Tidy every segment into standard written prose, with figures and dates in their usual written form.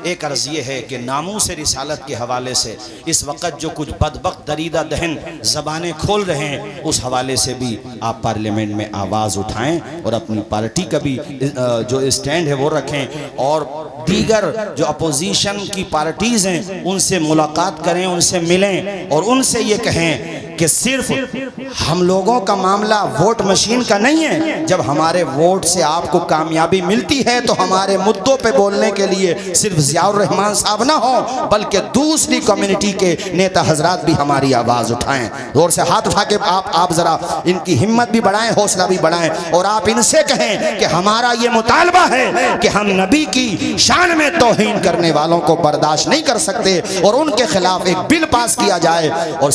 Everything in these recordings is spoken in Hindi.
एक अर्ज़ ये है कि नामूस रिसालत के हवाले से इस वक्त जो कुछ बदबख्त दरीदा दहन ज़बानें खोल रहे हैं, उस हवाले से भी आप पार्लियामेंट में आवाज़ उठाएं और अपनी पार्टी का भी जो स्टैंड है वो रखें, और दीगर जो अपोजिशन की पार्टीज़ हैं उनसे मुलाकात करें, उनसे मिलें और उनसे ये कहें कि सिर्फ हम लोगों का मामला वोट मशीन का नहीं है। जब हमारे वोट से आपको कामयाबी मिलती है तो हमारे मुद्दों पे बोलने के लिए सिर्फ ज़ियाउर रहमान साहब ना हो, बल्कि दूसरी कम्युनिटी के नेता हजरात भी हमारी आवाज़ उठाएं। जोर से हाथ उठा के आप ज़रा इनकी हिम्मत भी बढ़ाएं, हौसला भी बढ़ाएं, और आप इनसे कहें कि हमारा ये मुतालबा है कि हम नबी की शान में तौहीन करने वालों को बर्दाश्त नहीं कर सकते, और उनके खिलाफ एक बिल पास किया जाए और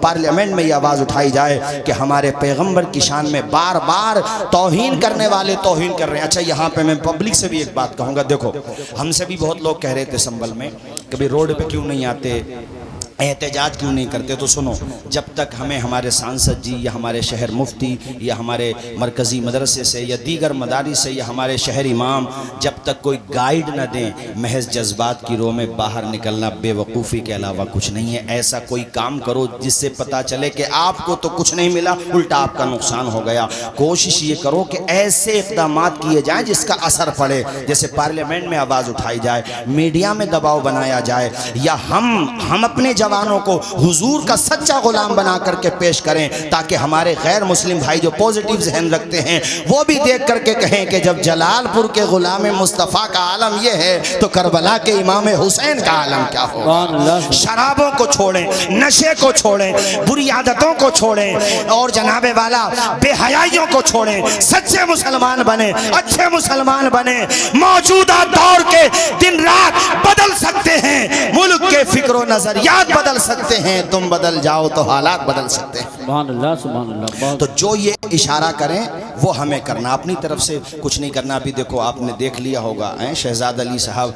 पार्लियामेंट में ये आवाज़ उठाई जाए कि हमारे पैगंबर की शान में बार बार तौहीन करने वाले तौहीन कर रहे हैं। अच्छा, यहाँ पे मैं पब्लिक से भी एक बात कहूँगा। देखो, हमसे भी बहुत लोग कह रहे थे संभल में, कभी रोड पे क्यों नहीं आते, एहतजाज क्यों नहीं करते। तो सुनो, जब तक हमें हमारे सांसद जी या हमारे शहर मुफ्ती या हमारे मरकज़ी मदरसे से या दीगर मदारिस से या हमारे शहर इमाम जब तक कोई गाइड न दें, महज जज्बात की रो में बाहर निकलना बेवकूफ़ी के अलावा कुछ नहीं है। ऐसा कोई काम करो जिससे पता चले कि आपको तो कुछ नहीं मिला, उल्टा आपका नुकसान हो गया। कोशिश ये करो कि ऐसे इक़दाम किए जाएँ जिसका असर पड़े, जैसे पार्लियामेंट में आवाज़ उठाई जाए, मीडिया में दबाव बनाया जाए, या हम अपने जवानों को हुजूर का सच्चा गुलाम बना करके पेश करें, ताकि हमारे गैर मुस्लिम भाई जो पॉजिटिव जहन रखते हैं वो भी देख करके कहें कि जब जलालपुर के गुलाम मुस्तफ़ा का आलम ये है तो करबला के इमाम हुसैन का आलम क्या होगा। शराबों को छोड़ें, नशे को छोड़ें, बुरी आदतों को छोड़ें और जनाबे वाला बेहयाइयों को छोड़ें, सच्चे मुसलमान बने, अच्छे मुसलमान बने। मौजूदा दौर के दिन रात बदल सकते हैं, मुल्क के फिक्र नजरियात बदल सकते हैं, तुम बदल जाओ तो हालात बदल सकते हैं। सुभान अल्लाह, सुभान अल्लाह। तो जो ये इशारा करें वो हमें करना, अपनी तरफ से कुछ नहीं करना। अभी देखो, आपने देख लिया होगा शहजाद अली साहब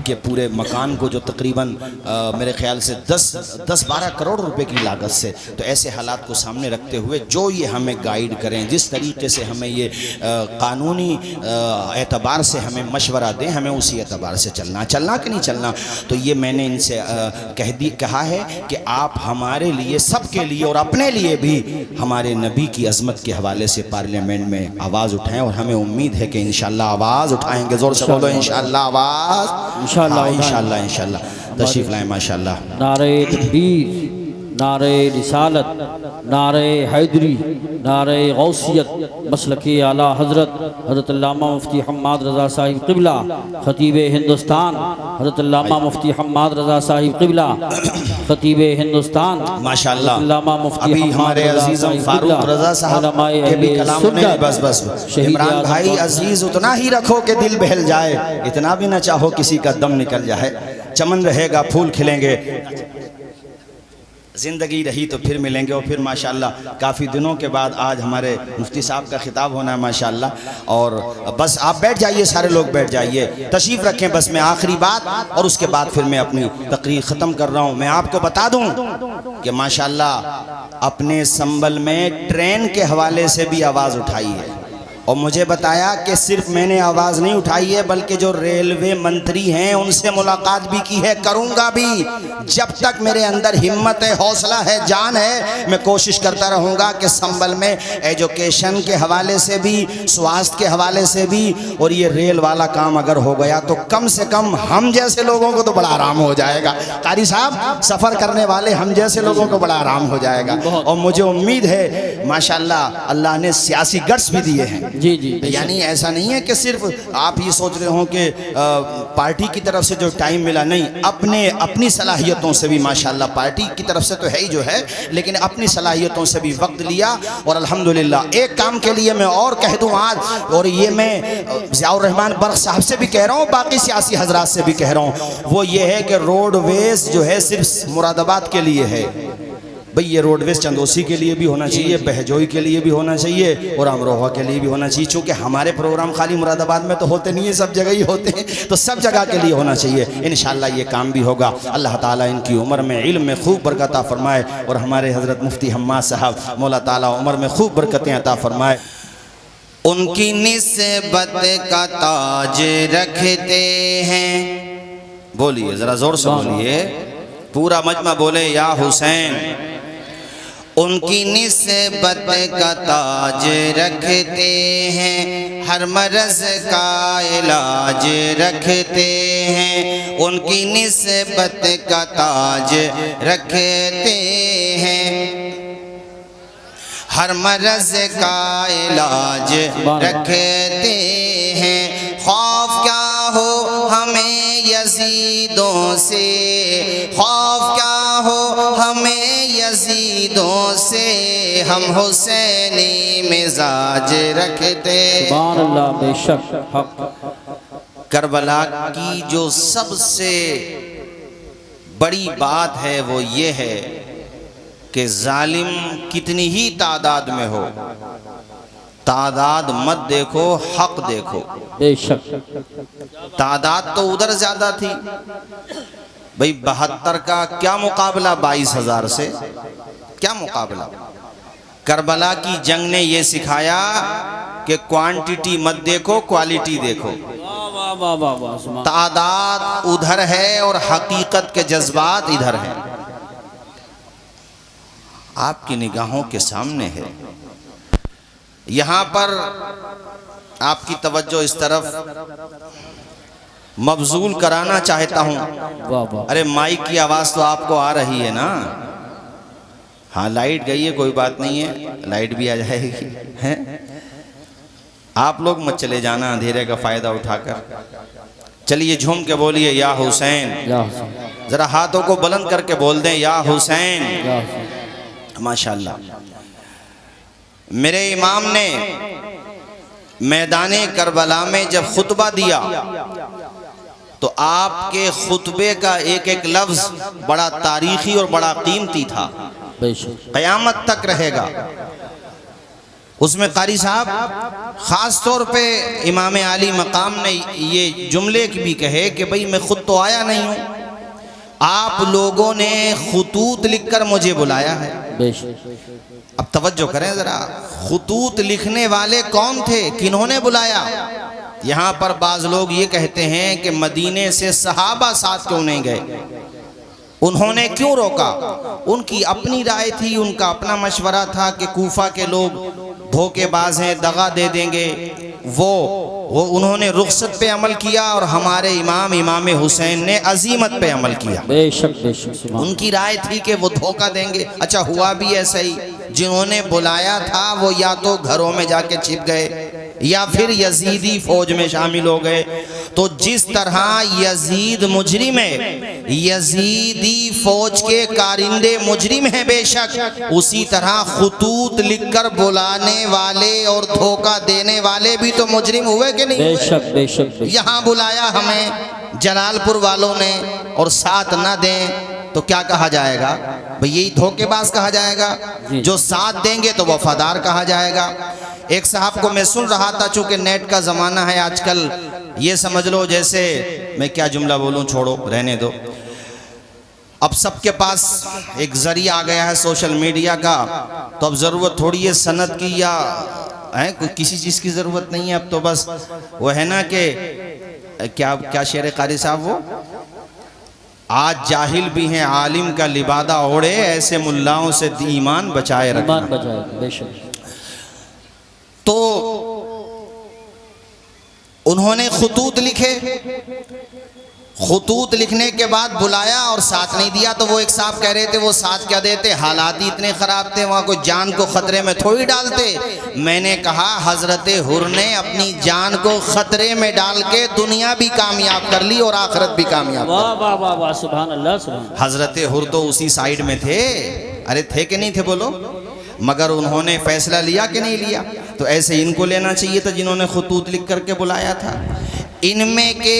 के पूरे मकान को जो तकरीबन मेरे ख्याल से 10-12 करोड़ रुपए की लागत से, तो ऐसे हालात को सामने रखते हुए जो ये हमें गाइड करें, जिस तरीके से हमें ये कानूनी एतबार से हमें मशवरा दें, हमें उसी एतबार से चलना कि नहीं चलना। तो ये मैंने इनसे कहा है कि आप हमारे लिए, सबके लिए और अपने लिए भी हमारे नबी की अज़मत के हवाले से पार्लियामेंट में आवाज़ उठाएं, और हमें उम्मीद है कि इंशाअल्लाह आवाज़ उठाएंगे। जोर से बोलो इंशाअल्लाह आवाज़, इंशाअल्लाह इंशाअल्लाह इंशाअल्लाह। तशरीफ़ लाएं माशाअल्लाह। नारे तकबीर, नारे रिसालत, नारे हैदरी, नारे गौसियत, मसलके आला हज़रत हज़रत अल्लामा मुफ्ती हम्माद रज़ा साहिब क़िबला, ख़तीब हिंदुस्तान हज़रत अल्लामा मुफ्ती हम्माद रज़ा साहिब क़िबला, ख़तीब हिंदुस्तान माशाअल्लाह। अल्लामा मुफ्ती अभी हमारे अजीज़ फारूक रज़ा साहब के भी कलाम ने बस इमरान भाई अजीज़ उतना ही रखो कि दिल बहल जाए, इतना भी ना चाहो किसी का दम निकल जाए। चमन रहेगा, फूल खिलेंगे, ज़िंदगी रही तो फिर मिलेंगे। और फिर माशाअल्लाह काफ़ी दिनों के बाद आज हमारे मुफ्ती साहब का खिताब होना है माशाअल्लाह। और बस आप बैठ जाइए, सारे लोग बैठ जाइए, तशरीफ़ रखें। बस मैं आखिरी बात और उसके बाद फिर मैं अपनी तकरीर ख़त्म कर रहा हूँ। मैं आपको बता दूँ कि माशाअल्लाह अपने संबल में ट्रेन के हवाले से भी आवाज़ उठाई है, और मुझे बताया कि सिर्फ मैंने आवाज़ नहीं उठाई है बल्कि जो रेलवे मंत्री हैं उनसे मुलाकात भी की है, करूँगा भी। जब तक मेरे अंदर हिम्मत है, हौसला है, जान है, मैं कोशिश करता रहूँगा कि संबल में एजुकेशन के हवाले से भी, स्वास्थ्य के हवाले से भी, और ये रेल वाला काम अगर हो गया तो कम से कम हम जैसे लोगों को तो बड़ा आराम हो जाएगा। कारी साहब, सफ़र करने वाले हम जैसे लोगों को बड़ा आराम हो जाएगा। और मुझे उम्मीद है माशाअल्लाह अल्लाह ने सियासी गट्स भी दिए हैं। जी जी, यानी ऐसा नहीं है कि सिर्फ आप ये सोच रहे हो कि पार्टी की तरफ से जो टाइम मिला, नहीं, अपनी सलाहियतों से भी माशाअल्लाह, पार्टी की तरफ से तो है ही जो है, लेकिन अपनी सलाहियतों से भी वक्त लिया। और अल्हम्दुलिल्लाह एक काम के लिए मैं और कह दूँ आज, और ये मैं ज़ियाउर रहमान बर्क़ साहब से भी कह रहा हूँ, बाकी सियासी हजरात से भी कह रहा हूँ, वो ये है कि रोडवेज जो है सिर्फ मुरादाबाद के लिए है। भाई ये रोडवेज चंदोसी के लिए भी होना चाहिए, बहजोई के लिए भी होना चाहिए, और अमरोहा के लिए भी होना चाहिए। चूँकि हमारे प्रोग्राम खाली मुरादाबाद में तो होते नहीं है, सब जगह ही होते हैं, तो सब जगह के लिए होना चाहिए। इंशाअल्लाह ये काम भी होगा। अल्लाह ताला इनकी उम्र में, इल्म में खूब बरकत अता फरमाए, और हमारे हज़रत मुफ्ती हम्माद साहब मौला ताला उम्र में खूब बरकतें अता फरमाए। उनकी निस्बत का ताज रखते हैं बोलिए जरा जोर से बोलिए, पूरा मजमा बोले या हुसैन। उनकी निस्बत का ताज रखते हैं, हर मरज का इलाज रखते हैं। उनकी निस्बत का ताज रखते हैं, हर मरज का इलाज रखते हैं। खौफ क्या हो हमें यजीदों से, खौफ क्या हो हमें यजीदों से, हम हुसैनी मिजाज रखते। सुभान अल्लाह, बेशक हक। करबला की जो सबसे बड़ी बात है वो ये है कि जालिम कितनी ही तादाद में हो, तादाद मत देखो, हक देखो। बेशक तादाद तो उधर ज्यादा थी भाई, 72 का क्या मुकाबला 22,000 से, क्या मुकाबला। करबला की जंग ने ये सिखाया कि क्वांटिटी मत देखो, क्वालिटी देखो। वाह वाह वाह वाह। तादाद उधर है और हकीकत के जज्बात इधर हैं, आपकी निगाहों के सामने है। यहां पर आपकी तवज्जो इस तरफ मबजूल कराना चाहता हूं। वाह वाह। अरे माइक की आवाज तो आपको आ रही है ना? हाँ, लाइट गई है, कोई बात नहीं है, लाइट भी आ जाएगी है? आप लोग मत चले जाना अंधेरे का फायदा उठाकर। चलिए झूम के बोलिए या हुसैन। जरा हाथों को बुलंद करके बोल दें या हुसैन। माशाल्लाह। मेरे इमाम ने मैदाने करबला में जब खुतबा दिया तो आपके खुतबे का एक एक लफ्ज बड़ा तारीखी और बड़ा कीमती था, क़यामत तक रहेगा। उसमें कारी साहब खास तौर पे इमाम आली मकाम ने ये जुमले भी कहे कि भाई मैं खुद तो आया नहीं हूँ, आप लोगों ने खुतूत लिखकर मुझे बुलाया है। अब तवज्जो करें जरा, खुतूत लिखने वाले कौन थे, किन्होंने बुलाया? यहाँ पर बाज लोग ये कहते हैं कि मदीने से सहाबा साथ क्यों नहीं गए, उन्होंने क्यों रोका? उनकी अपनी राय थी, उनका अपना मशवरा था कि कूफा के लोग धोखेबाज हैं, दगा दे देंगे। वो उन्होंने रुखसत पे अमल किया और हमारे इमाम हुसैन ने अजीमत पे अमल किया। बेशक बेशक। उनकी राय थी कि वो धोखा देंगे। अच्छा, हुआ भी ऐसा ही। जिन्होंने बुलाया था वो या तो घरों में जाके छिप गए या फिर यजीदी फौज में शामिल हो गए। तो जिस तरह यजीद मुजरिम है, यजीदी फौज के कारिंदे मुजरिम हैं बेशक, उसी तरह खुतूत लिखकर बुलाने वाले और धोखा देने वाले भी तो मुजरिम हुए कि नहीं? बेशक बेशक। यहाँ बुलाया हमें जलालपुर वालों ने और साथ न दें तो क्या कहा जाएगा? भाई यही धोखेबाज कहा जाएगा। जो साथ देंगे तो वफादार कहा जाएगा। एक साहब को मैं सुन रहा था, चूंकि नेट का ज़माना है आजकल, ये समझ लो जैसे मैं क्या जुमला बोलूं, छोड़ो रहने दो। अब सबके पास एक जरिया आ गया है सोशल मीडिया का, तो अब ज़रूरत थोड़ी है सनद की या है किसी चीज़ की ज़रूरत नहीं है। अब तो बस वो है ना कि क्या शेर कारी साहब, वो आज जाहिल भी हैं आलिम का लिबादा ओढ़े, ऐसे मुल्लाओं से ईमान बचाए रखना। तो उन्होंने खुतूत लिखे, खुतूत लिखने के बाद बुलाया और साथ नहीं दिया। तो वो एक साहब कह रहे थे वो साथ क्या देते, हालात ही इतने खराब थे, वहां कोई जान को खतरे में थोड़ी डालते। मैंने कहा हजरत हुर ने अपनी जान को खतरे में डाल के दुनिया भी कामयाब कर ली और आखिरत भी कामयाब। वाह वाह वाह वाह, सुभान अल्लाह सुभान। हजरत हुर तो उसी साइड में थे, अरे थे कि नहीं थे बोलो? मगर उन्होंने फैसला लिया कि नहीं लिया? तो ऐसे इनको लेना चाहिए था जिन्होंने खुतूत लिख करके बुलाया था। इनमें के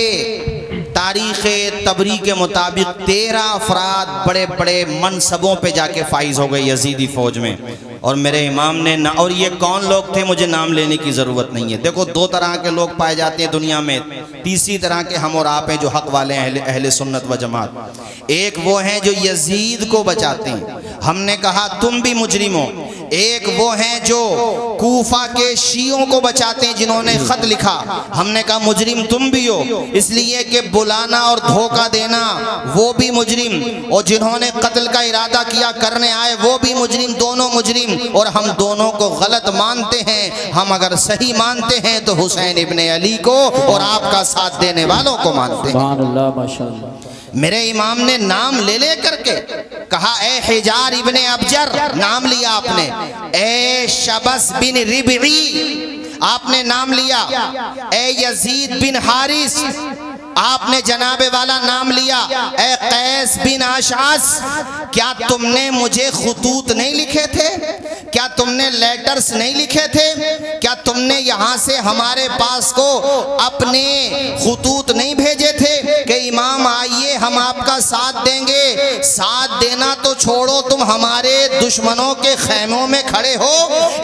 तारीख़ तबरी के मुताबिक 13 अफराद बड़े बड़े मनसबों पे जाके फाइज हो गए यजीदी फ़ौज में। और मेरे इमाम ने ना, और ये कौन लोग थे मुझे नाम लेने की ज़रूरत नहीं है। देखो दो तरह के लोग पाए जाते हैं दुनिया में, तीसरी तरह के हम और आप हैं जो हक़ वाले हैं, अहले सुन्नत व जमात। एक वो हैं जो यजीद को बचाते हैं। हमने कहा तुम भी मुजरिम हो, एक वो हैं जो कूफा के शियों को बचाते हैं, जिन्होंने खत लिखा। हमने कहा मुजरिम तुम भी हो, इसलिए कि बुलाना और धोखा देना वो भी मुजरिम, और जिन्होंने कत्ल का इरादा किया करने आए वो भी मुजरिम, दोनों मुजरिम। और हम दोनों को गलत मानते हैं। हम अगर सही मानते हैं तो हुसैन इब्ने अली को और आपका साथ देने वालों को मानते हैं। सुभान अल्लाह, माशाअल्लाह। मेरे इमाम ने नाम ले ले करके कहा, ए हिजार इब्ने अबजर, नाम लिया आपने। ए शबस बिन रिबई, आपने नाम लिया। ए यजीद बिन हारिस, आपने जनाबे वाला नाम लिया। ए कैस बिन आशास, क्या तुमने मुझे खुतूत नहीं लिखे थे? क्या तुमने लेटर्स नहीं लिखे थे? क्या तुमने यहाँ से हमारे पास को अपने खुतूत नहीं भेजे थे कि इमाम आइए हम आपका साथ देंगे? साथ देना तो छोड़ो, तुम हमारे दुश्मनों के खैमों में खड़े हो।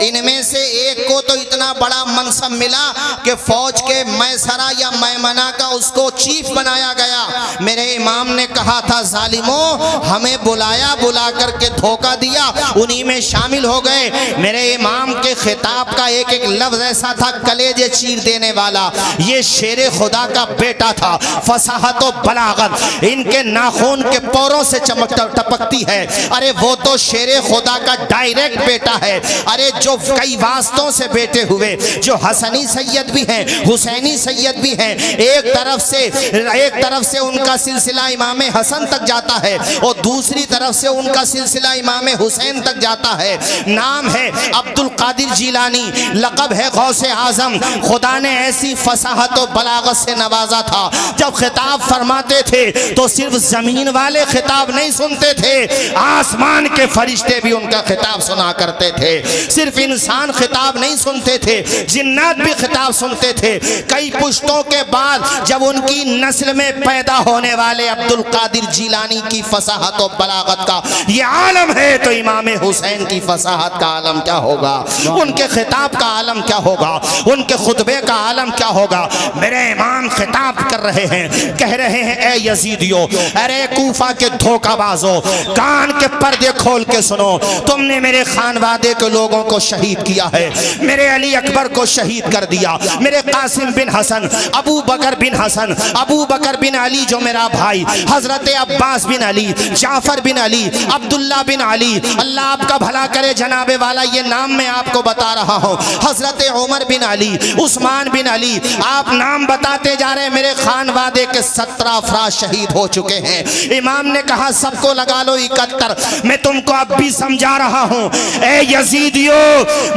इनमें से एक को तो इतना बड़ा मनसब मिला कि फौज के मैसरा या मैमना का उसको चीफ बनाया गया। मेरे इमाम ने कहा था, जालिमों, हमें बुलाया, बुला करके धोखा दिया, उन्हीं में शामिल हो गए। मेरे इमाम के खिताब का एक एक लफ्ज ऐसा था कलेजे चीर देने वाला। ये शेरे खुदा का बेटा था, फसाहत और बलागत इनके नाखून के पोरों से चमक टपकती है। अरे वो तो शेरे खुदा का डायरेक्ट बेटा है। अरे जो कई वास्तों से बेटे हुए, जो हसनी सैयद भी हैं, हुसैनी सैयद भी हैं। एक तरफ से उनका सिलसिला इमाम हसन तक जाता है और दूसरी तरफ से उनका सिलसिला इमाम हुसैन तक जाता है। नाम है अब्दुल कादिर जिलानी, लक़ब है गौसे आजम। खुदा ने ऐसी फसाहत और बलागत से नवाजा था, जब खिताब फरमाते थे तो सिर्फ जमीन वाले खिताब नहीं सुनते थे, आसमान के फरिश्ते भी उनका खिताब सुना करते थे। सिर्फ इंसान खिताब नहीं सुनते थे, जिन्नात भी खिताब सुनते थे। कई पुश्तों के बाद जब उनकी नस्ल में पैदा होने वाले अब्दुल कादिर जिलानी की फसाहत और बलागत का ये आलम है, तो इमाम हुसैन की फसाहत का आलम क्या होगा, उनके खिताब का आलम क्या होगा, उनके खुतबे का आलम क्या होगा। मेरे इमाम खिताब कर रहे हैं, कह रहे हैं, ए यजीदियो, अरे कूफा के धोखाबाजो, कान के पर्दे खोल के सुनो। तुमने मेरे खानवादे के लोगों को शहीद किया है, मेरे अली अकबर को शहीद कर दिया, मेरे कासिम बिन हसन, अबू बकर बिन हसन, अबू बकर बिन अली जो मेरा भाई, हजरत अब्बास बिन अली, जाफर बिन अली, अब्दुल्ला बिन अली, अल्लाह आपका भला करे जनाबे वाला, ये नाम मैं आपको बता रहा हूँ। हजरत उमर बिन अली, उस्मान बिन अली, आप नाम बताते जा रहे हैं। मेरे खानवादे के 17 अफराद शहीद हो चुके हैं। इमाम ने कहा सबको लगा लो 71। मैं तुमको अब भी समझा रहा हूँ, ए यजीदियो,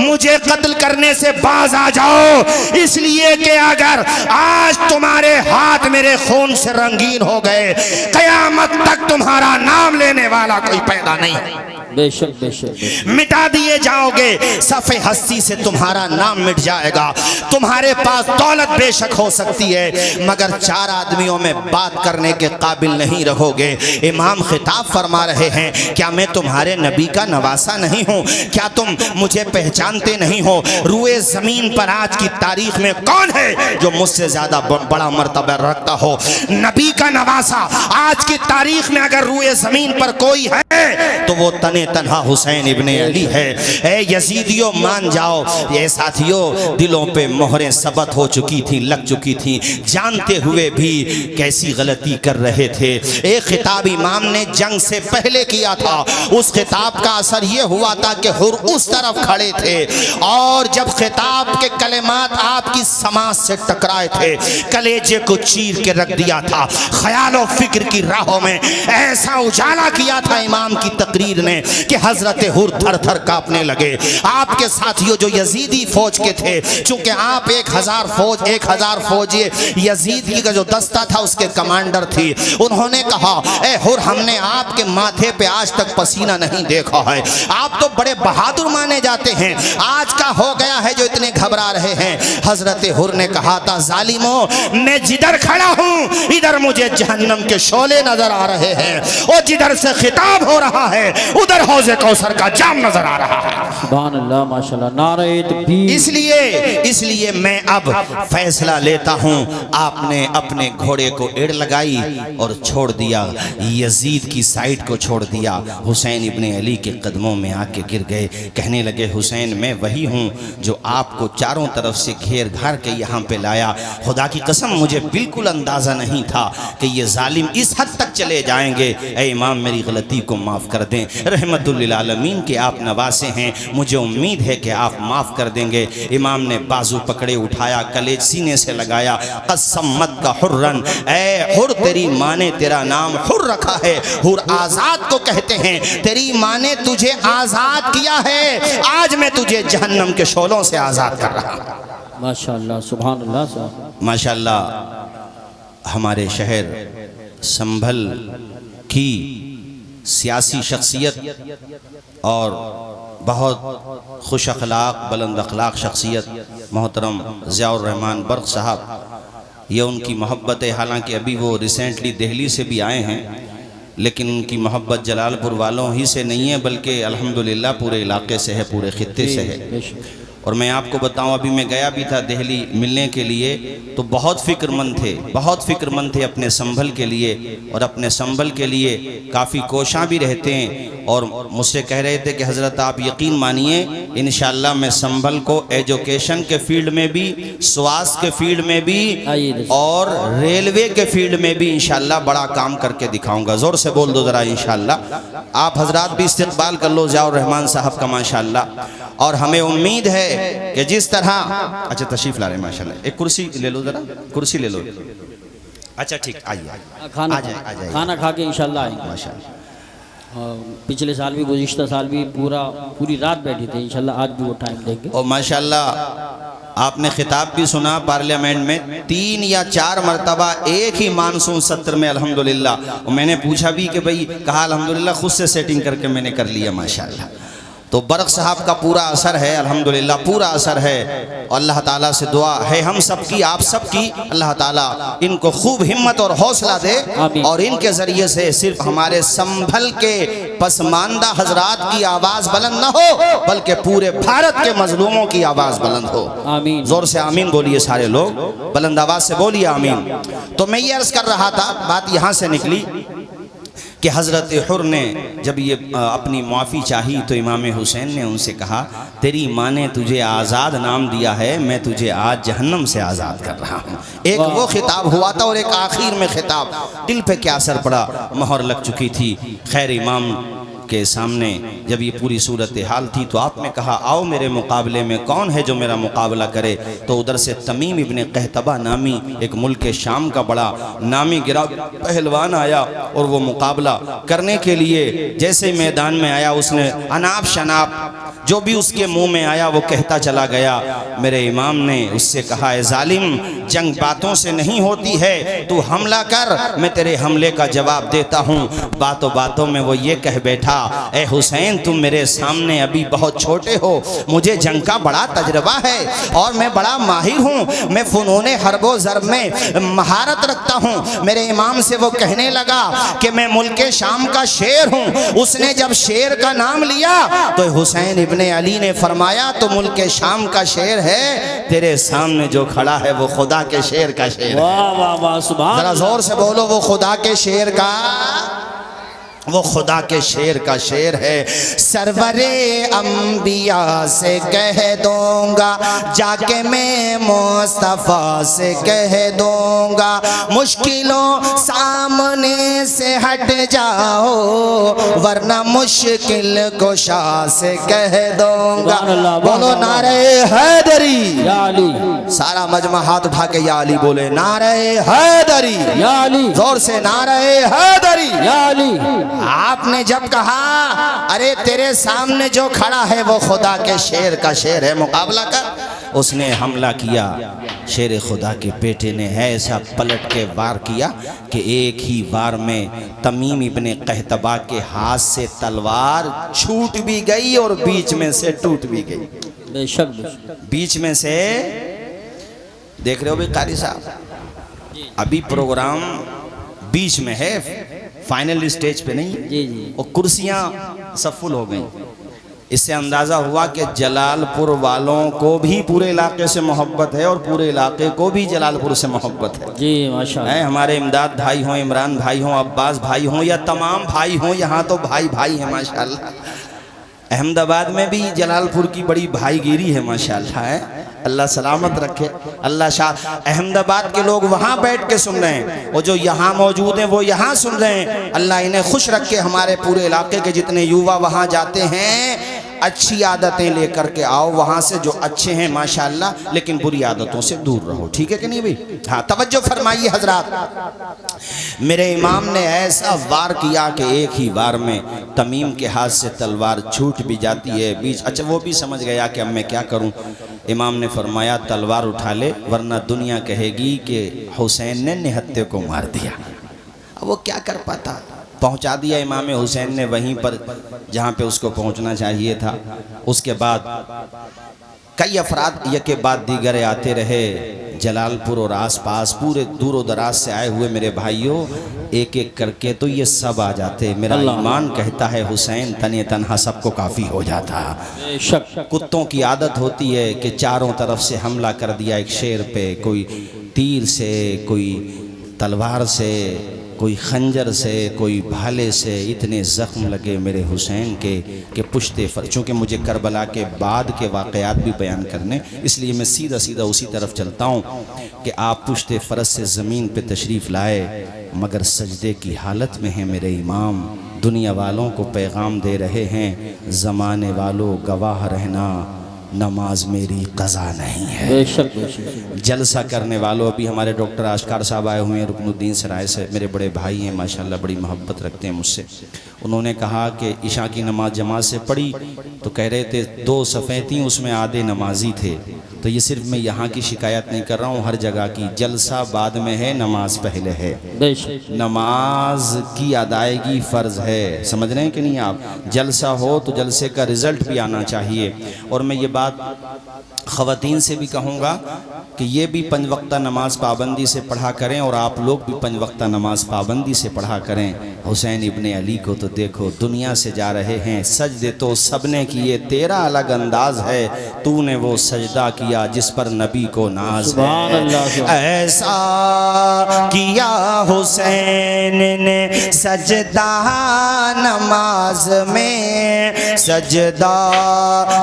मुझे कत्ल करने से बाज आ जाओ, इसलिए कि अगर आज तुम्हारे हाथ मेरे खून से रंगीन हो गए, कयामत तक तुम्हारा नाम लेने वाला कोई पैदा नहीं। बेशक बेशक मिटा दिए जाओगे, सफ़े हस्ती से तुम्हारा नाम मिट जाएगा। तुम्हारे पास दौलत बेशक हो सकती है, मगर 4 आदमियों में बात करने के काबिल नहीं रहोगे। इमाम खिताब फरमा रहे हैं, क्या मैं तुम्हारे नबी का नवासा नहीं हूँ? क्या तुम मुझे पहचानते नहीं हो? रुए ज़मीन पर आज की तारीख में कौन है जो मुझसे ज़्यादा बड़ा मर्तबा रखता हो? नबी का नवासा आज की तारीख में अगर रुए ज़मीन पर कोई है तो वो तन्हा हुसैन इब्ने अली है। ए यजीदियों, मान जाओ। ये साथियों, दिलों पे मोहरें सबत हो चुकी थी, लग चुकी थी, जानते हुए भी कैसी गलती कर रहे थे। एक खिताब इमाम ने जंग से पहले किया था, उस खिताब का असर ये हुआ था कि हुर उस तरफ खड़े थे और जब खिताब के कलेमात आपकी समाज से टकराए थे, कलेजे को चीर के रख दिया था। ख्याल और फिक्र की राहों में ऐसा उजाला किया था इमाम की तकरीर ने कि हजरत हुर थर थर कांपने लगे। आपके साथियों जो यजीदी फौज के थे, चूंकि आप 1000 फौज ये यजीदी का जो दस्ता था उसके कमांडर थी, उन्होंने कहा, ए हुर, हमने आपके माथे पे आज तक पसीना नहीं देखा है, आप तो बड़े बहादुर माने जाते हैं, आज का हो गया है जो इतने घबरा रहे हैं? हजरत हुर ने कहा था, जालिमों, मैं जिधर खड़ा हूं इधर मुझे जहन्नम के शोले नजर आ रहे हैं, और जिधर से खिताब हो रहा है उधर पर हौज़े कौसर का जाम नजर आ रहा है। सुभान अल्लाह माशाल्लाह, नारे तकबीर। इसलिए मैं अब फैसला लेता हूँ। आपने अपने घोड़े को एड़ लगाई और छोड़ दिया, यजीद की साइड को छोड़ दिया। हुसैन इब्ने अली के कदमों में आके गिर गए। कहने लगे हुसैन मैं वही हूँ जो आपको चारों तरफ से घेर घार के यहाँ पे लाया। खुदा की कसम मुझे बिल्कुल अंदाज़ा नहीं था कि ये जालिम इस हद तक चले जाएंगे। ऐ इमाम मेरी गलती को माफ़ कर दें, रहमतुल लिल आलमीन के आप नवासे हैं, मुझे उम्मीद है कि आप माफ़ कर देंगे। इमाम ने बाजू पकड़े उठाया, कलेज सीने से लगाया। कसम मत का हुर्रन, ऐ हुर तेरी माँ ने तेरा नाम हुर रखा है। हुर आज़ाद को कहते हैं। तेरी माँ ने तुझे आज़ाद किया है, आज मैं तुझे जहन्नम के शोलों से आज़ाद कर रहा हूँ। माशाल्लाह सुभान अल्लाह। माशाल्लाह हमारे शहर संभल की सियासी शख्सियत और बहुत खुश अखलाक बुलंद अखलाक शख्सियत मोहतरम ज़ियाउर रहमान बर्क साहब, ये उनकी मोहब्बत है। हालांकि अभी वो रिसेंटली दिल्ली से भी आए हैं, लेकिन उनकी मोहब्बत जलालपुर वालों ही से नहीं है बल्कि अल्हम्दुलिल्लाह पूरे इलाके से है, पूरे खित्ते से है। और मैं आपको बताऊं, अभी मैं गया भी था दिल्ली मिलने के लिए, तो बहुत फ़िक्रमंद थे अपने संभल के लिए, और अपने संभल के लिए काफ़ी कोशां भी रहते हैं। और मुझसे कह रहे थे कि हज़रत आप यकीन मानिए इंशाअल्लाह मैं संभल को एजुकेशन के फील्ड में भी, स्वास्थ्य के फील्ड में भी और रेलवे के फील्ड में भी इंशाअल्लाह बड़ा काम करके दिखाऊंगा। ज़ोर से बोल दो ज़रा इंशाअल्लाह। आप हजरात भी इस्तक़बाल कर लो ज़ियाउर रहमान साहब का माशाअल्लाह। और हमें उम्मीद है कि जिस तरह, अच्छा तशरीफ ला रहे हैं माशाल्लाह, एक कुर्सी ले लो ज़रा, कुर्सी ले लो। अच्छा ठीक, आइए खाना खा के इंशाल्लाह आएंगे माशाल्लाह। पिछले साल भी गुज़िश्ता साल भी पूरी रात बैठी थे, इंशाल्लाह आज भी वो टाइम देंगे। और माशाल्लाह आपने खिताब भी सुना पार्लियामेंट में 3 या 4 मरतबा एक ही मानसून सत्र में अल्हम्दुलिल्लाह। और मैंने पूछा भी कि भाई, कहा अल्हम्दुलिल्लाह खुद से सेटिंग करके मैंने कर लिया माशाल्लाह। तो बर्क साहब का पूरा असर है अल्हम्दुलिल्लाह, पूरा असर है। अल्लाह ताला से दुआ है हम सब की, आप सब की, अल्लाह ताला इनको खूब हिम्मत और हौसला दे, और इनके ज़रिए से सिर्फ हमारे संभल के पसमानदा हजरात की आवाज़ बुलंद न हो बल्कि पूरे भारत के मजलूमों की आवाज़ बुलंद हो। आमीन। ज़ोर से आमीन बोलिए सारे लोग, बुलंद आवाज़ से बोलिए आमीन। तो मैं ये अर्ज़ कर रहा था, बात यहाँ से निकली कि हज़रत हुर ने जब ये अपनी माफ़ी चाही तो इमाम हुसैन ने उनसे कहा तेरी माँ ने तुझे आज़ाद नाम दिया है, मैं तुझे आज जहन्नम से आज़ाद कर रहा हूँ। एक वो खिताब हुआ था और एक आखिर में खिताब, दिल पे क्या असर पड़ा, मोहर लग चुकी थी। खैर इमाम के सामने जब ये पूरी सूरत हाल थी तो आपने कहा आओ मेरे मुकाबले में, कौन है जो मेरा मुकाबला करे। तो उधर से तमीम इब्ने कहतबा नामी एक मुल्क शाम का बड़ा नामी गिरा पहलवान आया और वो मुकाबला करने के लिए जैसे मैदान में आया उसने अनाप शनाप जो भी उसके मुंह में आया वो कहता चला गया। मेरे इमाम ने उससे कहा ए जालिम, जंग बातों से नहीं होती है, तू हमला कर, मैं तेरे हमले का जवाब देता हूँ। बातों बातों में वो ये कह बैठा ए हुसैन, तुम मेरे सामने अभी बहुत छोटे हो, मुझे जंग का बड़ा तजर्बा है और मैं बड़ा माहिर हूँ, मैं फ़नूने हर्बो ज़र्ब में महारत रखता हूँ। मेरे इमाम से वो कहने लगा कि मैं मुल्क शाम का शेर हूँ। उसने जब शेर का नाम लिया तो हुसैन इब्ने अली ने फरमाया तो मुल्क शाम का शेर है, तेरे सामने जो खड़ा है वो खुदा के शेर का शेर है। वाह वाह वाह, सुभान। जरा जोर से बोलो, वो खुदा के शेर का, वो खुदा के शेर का शेर है। सरवरे अंबिया से कह दूंगा, जाके मैं मुस्तफ़ा से कह दूंगा, मुश्किलों सामने से हट जाओ वरना मुश्किल कुशा से कह दूंगा। बोलो नारे हैदरी या अली, सारा मजमा हाथ उठा के या अली बोले, नारे हैदरी या अली, जोर से नारे हैदरी या अली। आपने जब कहा अरे तेरे सामने जो खड़ा है वो खुदा के शेर का शेर है, मुकाबला कर, उसने हमला किया। शेर खुदा के बेटे ने ऐसा पलट के वार किया कि एक ही वार में तमीम इब्ने कहतबा के हाथ से तलवार छूट भी गई और बीच में से टूट भी गई। बेशक बीच में से देख रहे हो भाई कारी साहब, अभी प्रोग्राम बीच में है, फाइनल स्टेज पे नहीं है। जी जी। और कुर्सियां सब फुल हो गई। इससे अंदाज़ा हुआ कि जलालपुर वालों को भी पूरे इलाके से मोहब्बत है और पूरे इलाके को भी जलालपुर से मोहब्बत है। जी माशाअल्लाह। हमारे इमदाद भाई हों, इमरान भाई हों, अब्बास भाई हों या तमाम भाई हों, यहाँ तो भाई भाई है माशाअल्लाह। अहमदाबाद में भी जलालपुर की बड़ी भाईगिरी है माशाअल्लाह है। अल्लाह सलामत रखे। अल्लाह शाह अहमदाबाद के लोग वहाँ बैठ के सुन रहे हैं और जो यहाँ मौजूद हैं वो यहाँ सुन रहे हैं। अल्लाह इन्हें खुश रखे। हमारे पूरे इलाके के जितने युवा वहाँ जाते हैं, अच्छी आदतें लेकर के आओ वहाँ से, जो अच्छे हैं माशाअल्लाह, लेकिन बुरी आदतों से दूर रहो। ठीक है कि नहीं भाई? हाँ, तवज्जो फरमाइए हजरात। मेरे इमाम ने ऐसा वार किया कि एक ही वार में तमीम के हाथ से तलवार छूट भी जाती है बीच। अच्छा, वो भी समझ गया कि अब मैं क्या करूं। इमाम ने फरमाया तलवार उठा ले, वरना दुनिया कहेगी कि हुसैन ने निहत्ते को मार दिया। अब वो क्या कर पाता। पहुंचा दिया इमाम हुसैन ने वहीं पर जहां पे उसको पहुंचना चाहिए था। उसके बाद कई अफराद ये के बाद दीगर आते रहे जलालपुर और आसपास, पूरे दूर दराज से आए हुए मेरे भाइयों, एक एक करके तो ये सब आ जाते। मेरा ईमान कहता है हुसैन तने तनहा सबको काफ़ी हो जाता। कुत्तों की आदत होती है कि चारों तरफ से हमला कर दिया एक शेर पे, कोई तीर से, कोई तलवार से, कोई खंजर से, कोई भाले से। इतने ज़ख्म लगे मेरे हुसैन के कि पुश्ते फर, चूँकि मुझे करबला के बाद के वाक़यात भी बयान करने, इसलिए मैं सीधा सीधा उसी तरफ चलता हूँ कि आप पुश्ते फ़रस से ज़मीन पे तशरीफ़ लाए, मगर सजदे की हालत में हैं मेरे इमाम। दुनिया वालों को पैगाम दे रहे हैं, ज़माने वालों गवाह रहना, नमाज मेरी कज़ा नहीं है। बेशक। जलसा करने वालों, अभी हमारे डॉक्टर आशकार साहब आए हुए हैं रुकनुद्दीन सराय से, मेरे बड़े भाई हैं माशाल्लाह, बड़ी मोहब्बत रखते हैं मुझसे। उन्होंने कहा कि इशा की नमाज जमात से पढ़ी तो कह रहे थे 2 सफ़े थीं, उसमें आधे नमाजी थे। तो ये सिर्फ मैं यहाँ की शिकायत नहीं कर रहा हूँ, हर जगह की। जलसा बाद में है, नमाज पहले है। नमाज की अदायगी फ़र्ज है, समझ रहे हैं कि नहीं आप? जलसा हो तो जलसे का रिज़ल्ट भी आना चाहिए। और मैं ये बात ख़वातीन से भी कहूँगा कि ये भी 5 वक्ता नमाज पाबंदी से पढ़ा करें, और आप लोग भी 5 वक्ता नमाज पाबंदी से पढ़ा करें। हुसैन इब्ने अली को तो देखो, दुनिया से जा रहे हैं, सजदे तो सबने किए, तेरा अलग अंदाज है, तूने वो सजदा किया जिस पर नबी को नाज है। ऐसा किया हुसैन ने सजदा नमाज में, सजदा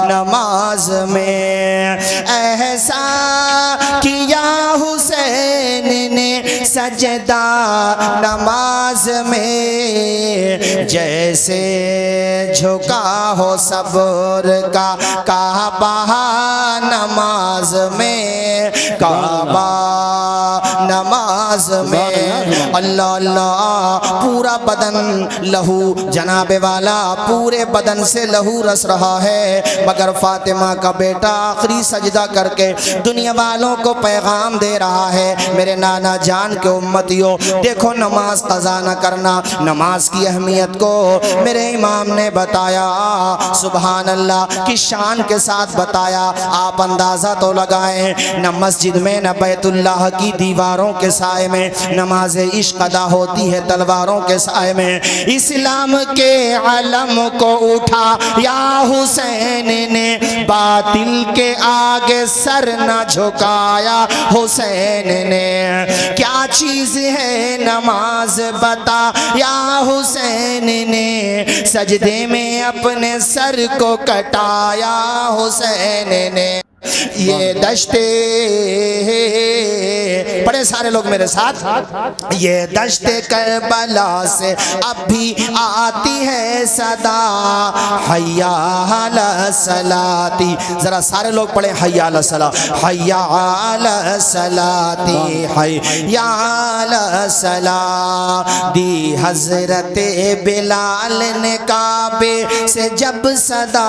नमाज में, ऐसा किया हुसैन ने सजदा नमाज में, जैसे झुका हो सब्र का काबा नमाज में, काबा नमाज में। अल्लाह अल्लाह, पूरा बदन लहू, जनाबे वाला पूरे बदन से लहू रस रहा है, मगर फातिमा का बेटा आखिरी सजदा करके दुनिया वालों को पैगाम दे रहा है, मेरे नाना जान के उम्मतियों, देखो नमाज कज़ा न करना। नमाज की अहमियत को मेरे इमाम ने बताया, सुभान अल्लाह की शान के साथ बताया। आप अंदाज़ा तो लगाएं, न मस्जिद में न बैतुल्लाह की दीवारों के साए में नमाज इश्क अदा होती है, तलवारों के साए में। इस्लाम के अलम को उठा या हुसैन ने, बातिल के आगे सर न झुकाया हुसैन ने। क्या चीज़ है नमाज बता या हुसैन ने, सजदे में अपने सर को कटाया हुसैन ने। ये दश्ते, बड़े सारे लोग मेरे साथ, ये दश्ते करबला से अब भी आती है सदा, हय्या अला सलाती। जरा सारे लोग पढ़े हय्या अला सला, हय्या अला सलाती, हय्या अला सला। दी हजरत बिलाल ने काबे से जब सदा,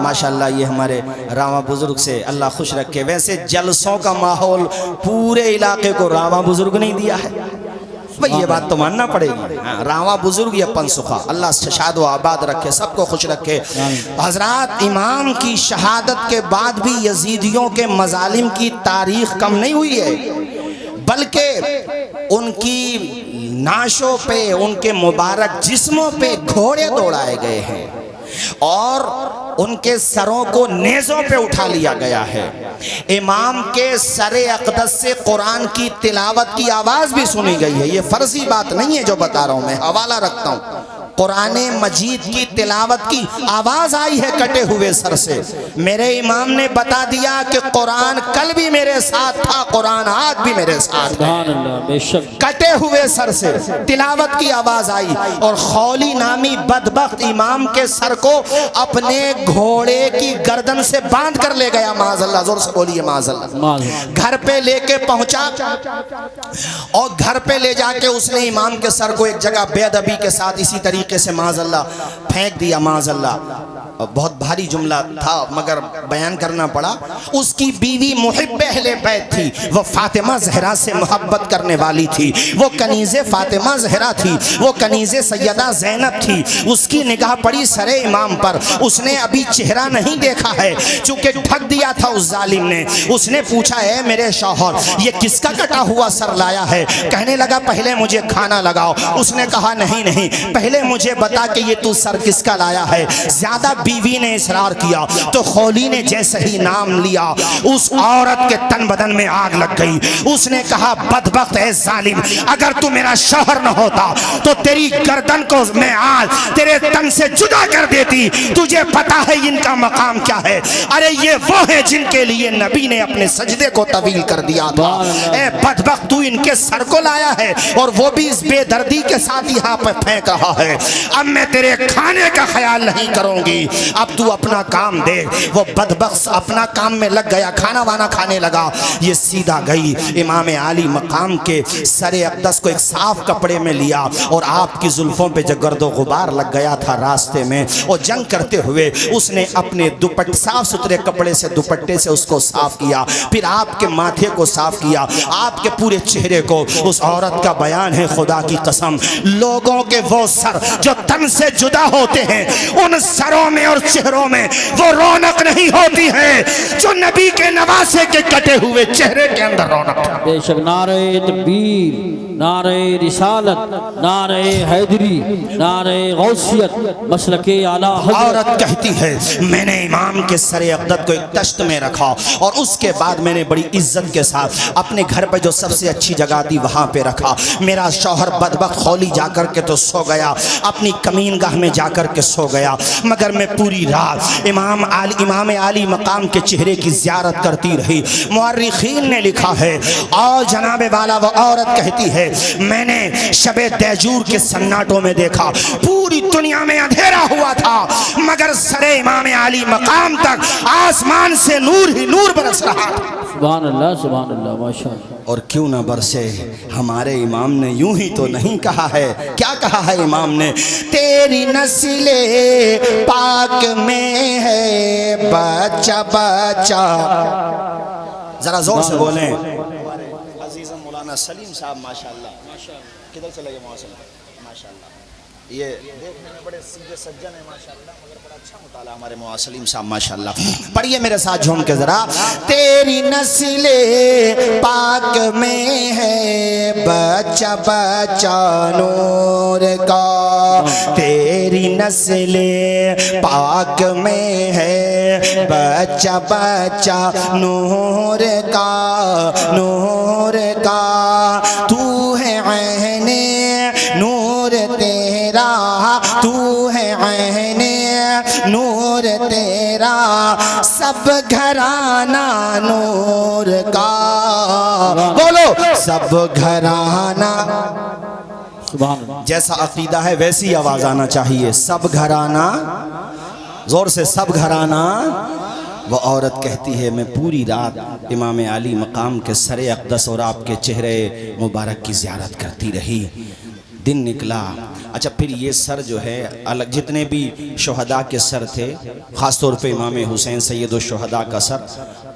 माशाल्लाह ये हमारे रामा बुजुर्ग से अल्लाह खुश रखे। वैसे जलसों का माहौल पूरे इलाके को रावा बुजुर्ग नहीं दिया है भाई, ये बात तो मानना पड़ेगी। रावा बुजुर्ग या पंसुखा, अल्लाह शाद व आबाद रखे, सबको खुश रखे। हजरात, इमाम की शहादत के बाद भी यजीदियों के मजालिम की तारीख कम नहीं हुई है, बल्कि उनकी नाशों पे, उनके मुबारक जिस्मों पे घोड़े दौड़ाए गए हैं और उनके सरों को नेज़ों पे उठा लिया गया है। इमाम के सरे अक़दस से कुरान की तिलावत की आवाज़ भी सुनी गई है। ये फर्जी बात नहीं है जो बता रहा हूँ, मैं हवाला रखता हूँ। कुरान मजीद की तिलावत की आवाज आई है कटे हुए सर से। मेरे इमाम ने बता दिया कि कुरान कल भी मेरे साथ था, कुरान आज भी मेरे साथ है। कटे हुए सर से तिलावत की आवाज आई और खौली नामी बदबख्त इमाम के सर को अपने घोड़े की गर्दन से बांध कर ले गया। माज़अल्लाह, जोर से बोलिए माज़अल्लाह। घर पे लेके पहुंचा और घर पे ले जाके उसने इमाम के सर को एक जगह बेअदबी के साथ इसी तरीके से माज़अल्लाह फेंक दिया। माज़अल्लाह, बहुत भारी जुमला था मगर बयान करना पड़ा। उसकी बीवी मुहिब अहले बैत थी, वो फातिमा ज़हरा से मोहब्बत करने वाली थी, वो कनीज़े फातिमा ज़हरा थी, वो कनीज़े सैयदा ज़ैनब थी। उसकी निगाह पड़ी सरे इमाम पर, उसने अभी चेहरा नहीं देखा है चूंकि ठग दिया था उस जालिम ने। उसने पूछा, है मेरे शौहर, ये किसका कटा हुआ सर लाया है? कहने लगा, पहले मुझे खाना लगाओ। उसने कहा, नहीं नहीं, पहले मुझे बता कि ये तू सर किसका लाया है। ज्यादा बीवी ने इसरार किया तो खौली ने जैसे ही नाम लिया उस औरत के तन बदन में आग लग गई। उसने कहा, बदबख्त है जालिम, अगर तू मेरा शौहर न होता तो तेरी गर्दन को मैं आज तेरे तन से जुदा कर देती। तुझे पता है इनका मकाम क्या है? अरे ये वो है जिनके लिए नबी ने अपने सजदे को तवील कर दिया था। ए बदबख्त, तू इनके सर को लाया है और वो भी इस बेदर्दी के साथ यहाँ पे फेंक रहा है। अब मैं तेरे खाने का ख्याल नहीं करूंगी, अब तू अपना काम दे। वो बदबख्त अपना काम में लग गया, खाना वाना खाने लगा। ये सीधा गई इमाम आली मकाम के सरे अक़दस को एक साफ कपड़े में लिया और आपकी जुल्फों पे जो गर्दो गुबार लग गया था रास्ते में, और जंग करते हुए उसने अपने दुपट्टे, साफ सुथरे कपड़े से दुपट्टे से उसको साफ किया, फिर आपके माथे को साफ किया, आपके पूरे चेहरे को। उस औरत का बयान है, खुदा की कसम, लोगों के वो सर जो तन से जुदा होते हैं, उन सरों में और चेहरों में वो रौनक नहीं होती है जो नबी के नवासे के कटे हुए चेहरे के अंदर रौनक है। बेशक नारे तकबीर, नारे रिसालत, नारे हैदरी, नारे गौसियत, मसलके आला हज़रत। औरत कहती है, मैंने इमाम के सरे अक़दस को एक तश्त में रखा और उसके बाद मैंने बड़ी इज्जत के साथ अपने घर पर जो सबसे अच्छी जगह थी वहां पे रखा। मेरा शौहर बदबख्त खौली जाकर के तो सो गया, अपनी कमीनगाह में जाकर के सो गया, मगर मैं पूरी रात इमाम आली मकाम के चेहरे की ज़ियारत करती रही। मुअर्रिखीन ने लिखा है, और जनाबे वाला वो औरत कहती है, मैंने शबे दैजूर के सन्नाटों में देखा, पूरी दुनिया में अंधेरा हुआ था मगर सरे इमाम आली मकाम तक आसमान से नूर ही नूर बरस रहा था। सुभान अल्लाह, माशाअल्लाह। और क्यों न बरसे, हमारे इमाम ने यूं ही तो नहीं कहा है। क्या कहा है इमाम ने? तेरी नस्ले पाक में है बच्चा बच्चा। जरा जोर से बोलें। अजीज़ मौलाना सलीम साहब माशाअल्लाह, किधर चले गए माशाअल्लाह, ये देखने में बड़े सीधे सज्जन है माशाअल्लाह, मगर बड़ा अच्छा मुताला हमारे मौलाना सलीम साहब माशाअल्लाह। पढ़िए मेरे साथ झूम के जरा। तेरी नस्ले पाक में है बच्चा बच्चा नूर का, तेरी नस्ले पाक में है बच्चा बच्चा नूर का, नूर का। तू है ऐने नूर तेरा, तू है ऐने नूर तेरा, सब घराना नूर का। बोलो, सब घराना। जैसा अकीदा है वैसी आवाज आना चाहिए, सब घराना, जोर से, सब घराना। वो औरत कहती है, मैं पूरी रात इमाम आली मकाम के सरे अक़दस और आपके चेहरे मुबारक की ज़ियारत करती रही। दिन निकला, अच्छा, फिर ये सर जो है अलग, जितने भी शोहदा के सर थे, ख़ास तौर पे इमाम हुसैन सैयद शोहदा का सर,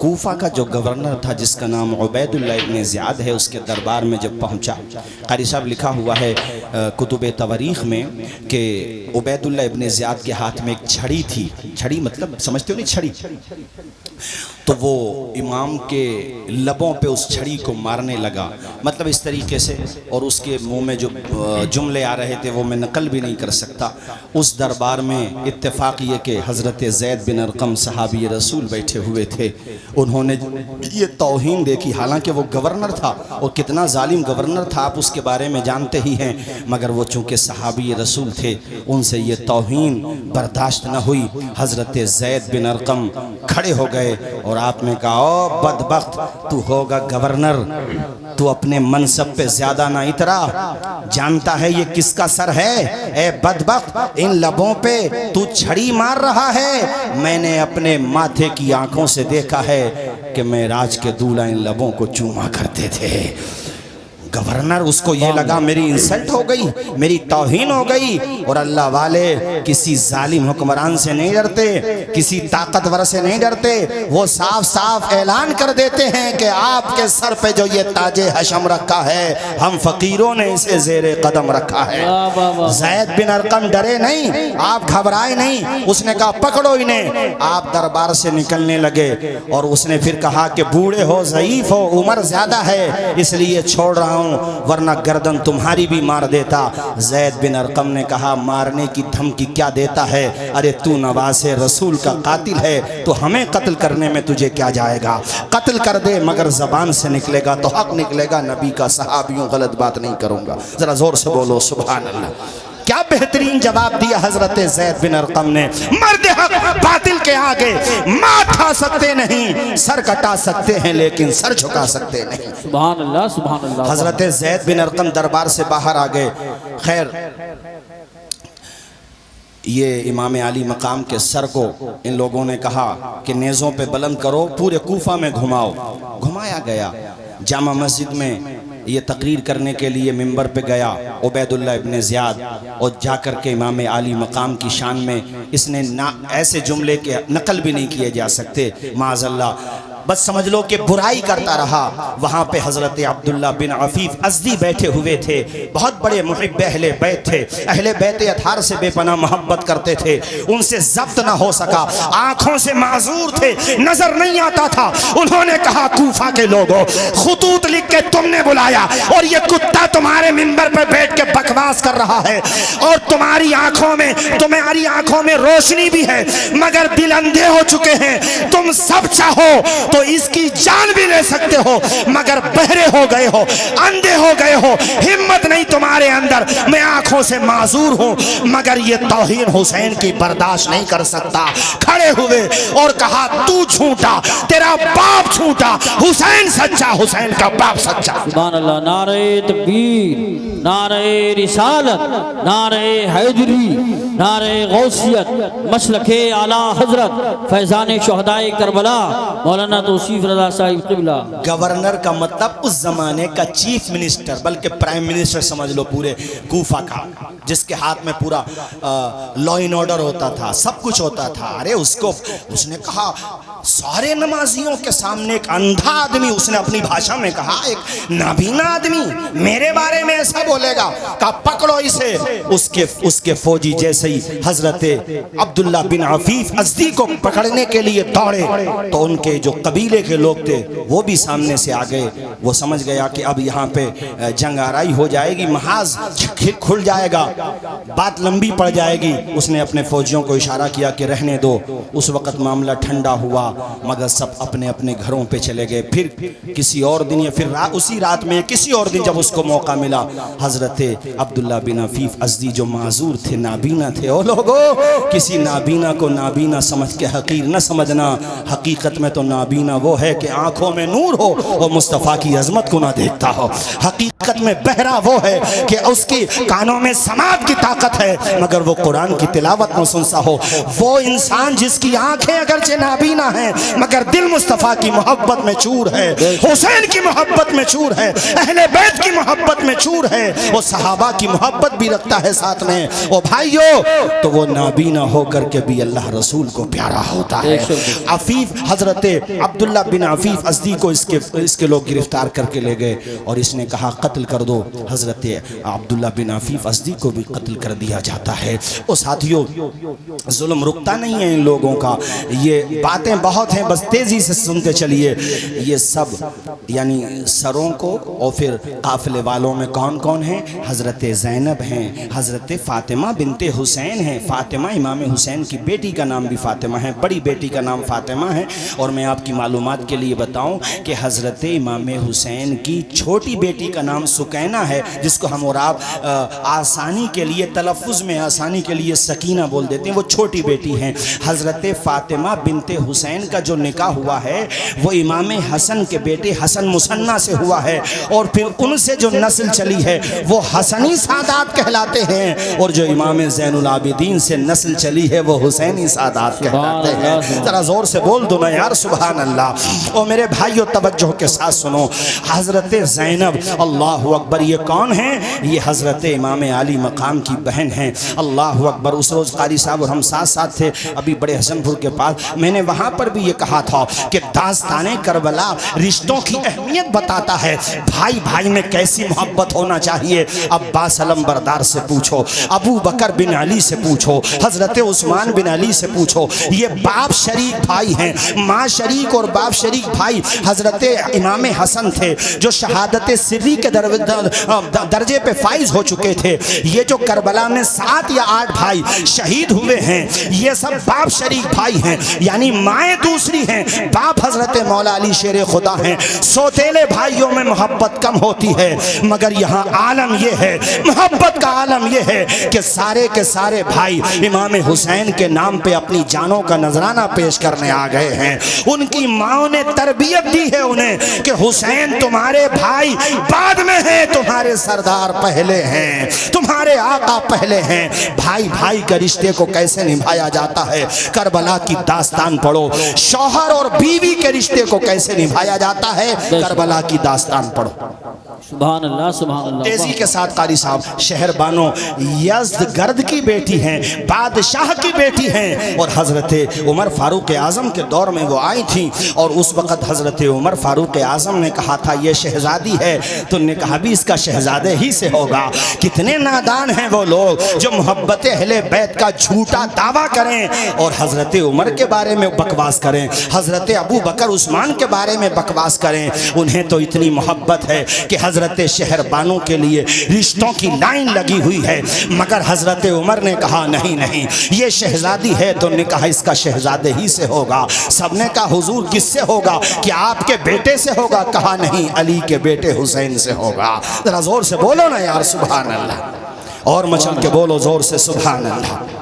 कूफा का जो गवर्नर था जिसका नाम उबैदुल्लाह इब्न ज़ियाद है, उसके दरबार में जब पहुंचा, कारी साहब लिखा हुआ है कुतुब तवारीख़ में कि उबैदुल्लाह इब्न ज़ियाद के हाथ में एक छड़ी थी। छड़ी मतलब समझते हो नहीं, छड़ी, तो वो इमाम के लबों पे उस छड़ी को मारने लगा, मतलब इस तरीके से, और उसके मुंह में जो जुमले आ रहे थे वो मैं नकल भी नहीं कर सकता। उस दरबार में इत्तेफाक ये कि हज़रत ज़ैद बिन अरक़म सहाबी रसूल बैठे हुए थे, उन्होंने ये तौहीन देखी। हालांकि वो गवर्नर था और कितना जालिम गवर्नर था आप उसके बारे में जानते ही हैं, मगर वो चूँकि सहाबी रसूल थे उनसे ये तौहीन बर्दाश्त न हुई। हज़रत ज़ैद बिन अरक़म खड़े हो गए और आपने कहा, ओ बदबख्त, तू होगा गवर्नर, तू अपने मनसब पे ज्यादा ना इतरा, जानता है ये किसका सर है? ए बदबख्त, इन लबों पे तू छड़ी मार रहा है। मैंने अपने माथे की आंखों से देखा है कि मैं राज के दूल्हा इन लबों को चूमा करते थे। गवर्नर, उसको ये लगा मेरी इंसल्ट हो गई, मेरी तौहीन हो गई। और अल्लाह वाले किसी जालिम हुक्मरान से नहीं डरते, किसी ताकतवर से नहीं डरते, वो साफ साफ ऐलान कर देते हैं कि आपके सर पे जो ये ताजे हशम रखा है, हम फकीरों ने इसे ज़ेरे कदम रखा है। ज़ैद बिन अरक़म डरे नहीं, आप घबराए नहीं, उसने कहा पकड़ो इन्हें। आप दरबार से निकलने लगे और उसने फिर कहा कि बूढ़े हो, ज़ईफ़ हो, उम्र ज़्यादा है, इसलिए छोड़ रहा हूं, वरना गर्दन तुम्हारी भी मार देता। ज़ैद बिन अरक़म ने कहा, मारने की धमकी क्या देता है? अरे तू नवासे रसूल का कातिल है, तो हमें कत्ल करने में तुझे क्या जाएगा? कत्ल कर दे, मगर ज़बान से निकलेगा तो हक निकलेगा नबी का। सहाबियों, गलत बात नहीं करूंगा, जरा जोर से बोलो सुभान अल्लाह। क्या बेहतरीन जवाब दिया हजरत ज़ैद बिन अरक़म ने। मर्द हक बातिल के आगे माथा सकते नहीं, सर कटा सकते हैं लेकिन सर झुका सकते नहीं। सुभान अल्लाह, सुभान अल्लाह। हजरत ज़ैद बिन अरक़म दरबार से बाहर आ गए। खैर, ये इमाम आली मकाम के सर को इन लोगों ने कहा कि नेज़ों पे बुलंद करो, पूरे कूफा में घुमाओ। घुमाया गया। जामा मस्जिद में ये तकरीर करने के लिए मिंबर पे गया उबैदुल्लाह इब्न ज़ियाद, और जाकर के इमाम आली मकाम की शान में इसने ना ऐसे जुमले के नकल भी नहीं किए जा सकते, माज़अल्लाह, बस समझ लो कि बुराई करता रहा। वहाँ पे हज़रत अब्दुल्ला बिन अफ़ीफ़ अज़दी बैठे हुए थे, बहुत बड़े मुहिब्ब अहले बैत थे, अहले बैत अतहार से बेपनाह मोहब्बत करते थे, उनसे ज़ब्त ना हो सका, आँखों से माजूर थे, नज़र नहीं आता था। उन्होंने कहा, कूफा के लोगों, खुतूत लिख के तुमने बुलाया और ये कुत्ता तुम्हारे मिंबर पर बैठ के बकवास कर रहा है, और तुम्हारी आँखों में रोशनी भी है, मगर दिल अंधे हो चुके हैं। तुम सब चाहो तो इसकी जान भी ले सकते हो, मगर बहरे हो गए हो, अंधे हो गए हो, हिम्मत नहीं तुम्हारे अंदर। मैं आंखों से माजूर हूं, मगर ये तौहीन हुसैन की बर्दाश्त नहीं कर सकता। खड़े हुए और कहा, तू झूठा, तेरा बाप झूठा, हुसैन सच्चा, हुसैन का बाप सच्चा। सुभान अल्लाह। नारे तकबीर, नारे रिसालत, नारे हैदरी, नारे गौसियत, मसलके आला हजरत फैजान शोहदाए करबला मौलाना तौसीफ रज़ा साहिब क़िबला। गवर्नर का मतलब उस जमाने का चीफ मिनिस्टर, बल्कि प्राइम मिनिस्टर समझ लो पूरे कूफा का, जिसके हाथ में पूरा लॉ एंड ऑर्डर होता था, सब कुछ होता था। अरे उसने कहा, सारे नमाजियों के सामने एक अंधा आदमी, उसने अपनी भाषा में कहा, एक नाबीना आदमी मेरे बारे में ऐसा बोलेगा? कहा पकड़ो इसे। उसके फौजी जैसे ही हजरत अब्दुल्ला बिन अफ़ीफ़ अज़दी को पकड़ने के लिए दौड़े, तो उनके जो कबीले के लोग थे वो भी सामने से आ गए। वो समझ गया कि अब यहाँ पे जंग आराई हो जाएगी, महाज खुल जाएगा, बात लंबी पड़ जाएगी। उसने अपने फौजियों को इशारा किया कि रहने दो। उस वक़्त मामला ठंडा हुआ, मगर सब अपने अपने घरों पे चले गए। फिर किसी और दिन या फिर उसी रात में किसी और दिन जब उसको मौका मिला, हजरत अब्दुल्ला बिन अफ़ीफ़ अज़दी जो माजूर थे, नाबीना थे, ओ लोगों, किसी नाबीना को नाबीना समझ के हकीर न समझना। हकीकत में तो नाबीना वो है कि आंखों में नूर हो और मुस्तफ़ा की अजमत को ना देखता हो। हकीकत में बहरा वो है कि उसकी कानों में समात की ताकत है, मगर वो कुरान की तिलावत न सुनता हो। वो इंसान जिसकी आंखें अगरचे नाबीना है, मगर दिल मुस्तफ़ा की मोहब्बत में चूर है, हुसैन की मोहब्बत में चूर है, अहले बैत की मोहब्बत में चूर है, वो सहाबा की मोहब्बत भी रखता है साथ में। ओ भाइयों, तो वो नाबीना होकर के भी अल्लाह रसूल को प्यारा होता है। अफीफ हजरत अब्दुल्ला बिन अफीफ अज़दी को इसके लोग गिरफ्तार करके ले गए और इसने कहा कत्ल कर दो। हजरत अब्दुल्ला बिन अफीफ अज़दी को भी कत्ल कर दिया जाता है। ओ साथियों, जुल्म रुकता नहीं है इन लोगों का। ये बातें बहुत हैं, बस तेजी से सुनते चलिए। ये सब यानी सरों को और फिर काफिले वालों में कौन कौन है? हजरत ज़ैनब हैं, हजरत फातिमा बिनते हुसैन हैं। फातिमा इमाम हुसैन की बेटी का नाम भी फातिमा है, बड़ी बेटी का नाम फातिमा है। और मैं आपकी मालूमात के लिए बताऊं कि हजरत इमाम हुसैन की छोटी बेटी का नाम सुकैना है, जिसको हम और आप आसानी के लिए, तलफ़ुज़ में आसानी के लिए सकीना बोल देते हैं। वो छोटी बेटी हैं। हजरत फातिमा बिनते हुसैन का जो निकाह हुआ है वो इमाम हसन के बेटे हसन मुसन्ना से हुआ है, और फिर उनसे जो नस्ल चली है वो हसनी सादात कहलाते हैं, और जो इमाम ज़ैनुल आबिदीन से नस्ल चली है वो हुसैनी सादात कहलाते हैं। जरा जोर से बोल दो ना यार सुभान अल्लाह। और मेरे भाइयों तवज्जो के साथ सुनो, हजरत ज़ैनब अल्लाह अकबर ये कौन है? ये हजरत इमाम अली मकाम की बहन है। अल्लाह अकबर। उस रोज़ कारी साहब और हम साथ साथ थे अभी बड़े हसनपुर के पास। मैंने वहाँ पर भी ये कहा था कि दास्ताने करबला रिश्तों की अहमियत बताता है। भाई भाई में कैसी मोहब्बत होना चाहिए। अब्बास अलमबरदार से पूछो, अबू बकर बिन अली से पूछो, हजरत उस्मान बिन अली से पूछो। ये बाप शरीक भाई हैं, माँ शरीक और बाप शरीक भाई। हजरत इमाम हसन थे जो शहादत सिर्री के दर्जे पे फाइज हो चुके थे। ये जो करबला में 7 या 8 भाई शहीद हुए हैं, ये सब बाप शरीक भाई हैं, यानी माएँ दूसरी हैं, बाप हजरत मौला अली शेर खुदा हैं। सौतेले भाइयों में मोहब्बत कम होती है, मगर यहाँ आलम ये है, मोहब्बत का आलम ये है कि सारे के सारे भाई इमाम हुसैन के नाम पे अपनी जानों का नजराना पेश करने आ गए हैं। उनकी माओ ने तरबियत दी है उन्हें कि हुसैन तुम्हारे भाई बाद में हैं, तुम्हारे सरदार पहले हैं, तुम्हारे आका पहले हैं। भाई भाई के रिश्ते को कैसे निभाया जाता है, करबला की दास्तान पढ़ो। शौहर और बीवी के रिश्ते को कैसे निभाया जाता है, करबला की दास्तान पढ़ो। सुभान अल्लाह, सुभान अल्लाह। तेजी के साथ कारी साहब, शहर बानो यज़्दगर्द की बेटी हैं, बादशाह की बेटी हैं, और हजरत उमर फारूक आज़म के दौर में वो आई थी। और उस वक़्त हजरत उमर फारूक आज़म ने कहा था ये शहजादी है, तो उन्होंने कहा भी इसका शहजादे ही से होगा। कितने नादान हैं वो लोग जो मोहब्बत अहले बैत का झूठा दावा करें और हजरत उमर के बारे में बकवास करें, हजरत अबू बकर उस्मान के बारे में बकवास करें। उन्हें तो इतनी मोहब्बत है कि हजरत शहर बानों के लिए रिश्तों की लाइन लगी हुई है, मगर हजरत उमर ने कहा नहीं नहीं ये शहजादी है, तो उन्होंने कहा इसका शहजादे ही से होगा। सबने कहा हुजूर किससे होगा, कि आपके बेटे से होगा? कहा नहीं, अली के बेटे हुसैन से होगा। जरा जोर से बोलो ना यार सुभान अल्लाह, और मचल के बोलो जोर से सुभान अल्लाह।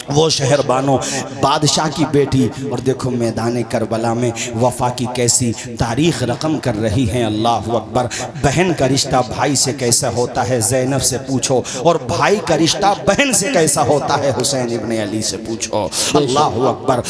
वो शहर बानो बादशाह की बेटी, और देखो मैदान करबला में वफ़ा की कैसी तारीख़ रकम कर रही हैं। अल्लाह अकबर। बहन का रिश्ता भाई से कैसा होता है, ज़ैनब से पूछो, और भाई का रिश्ता बहन से कैसा होता है, हुसैन इब्ने अली से पूछो। अल्लाह अकबर।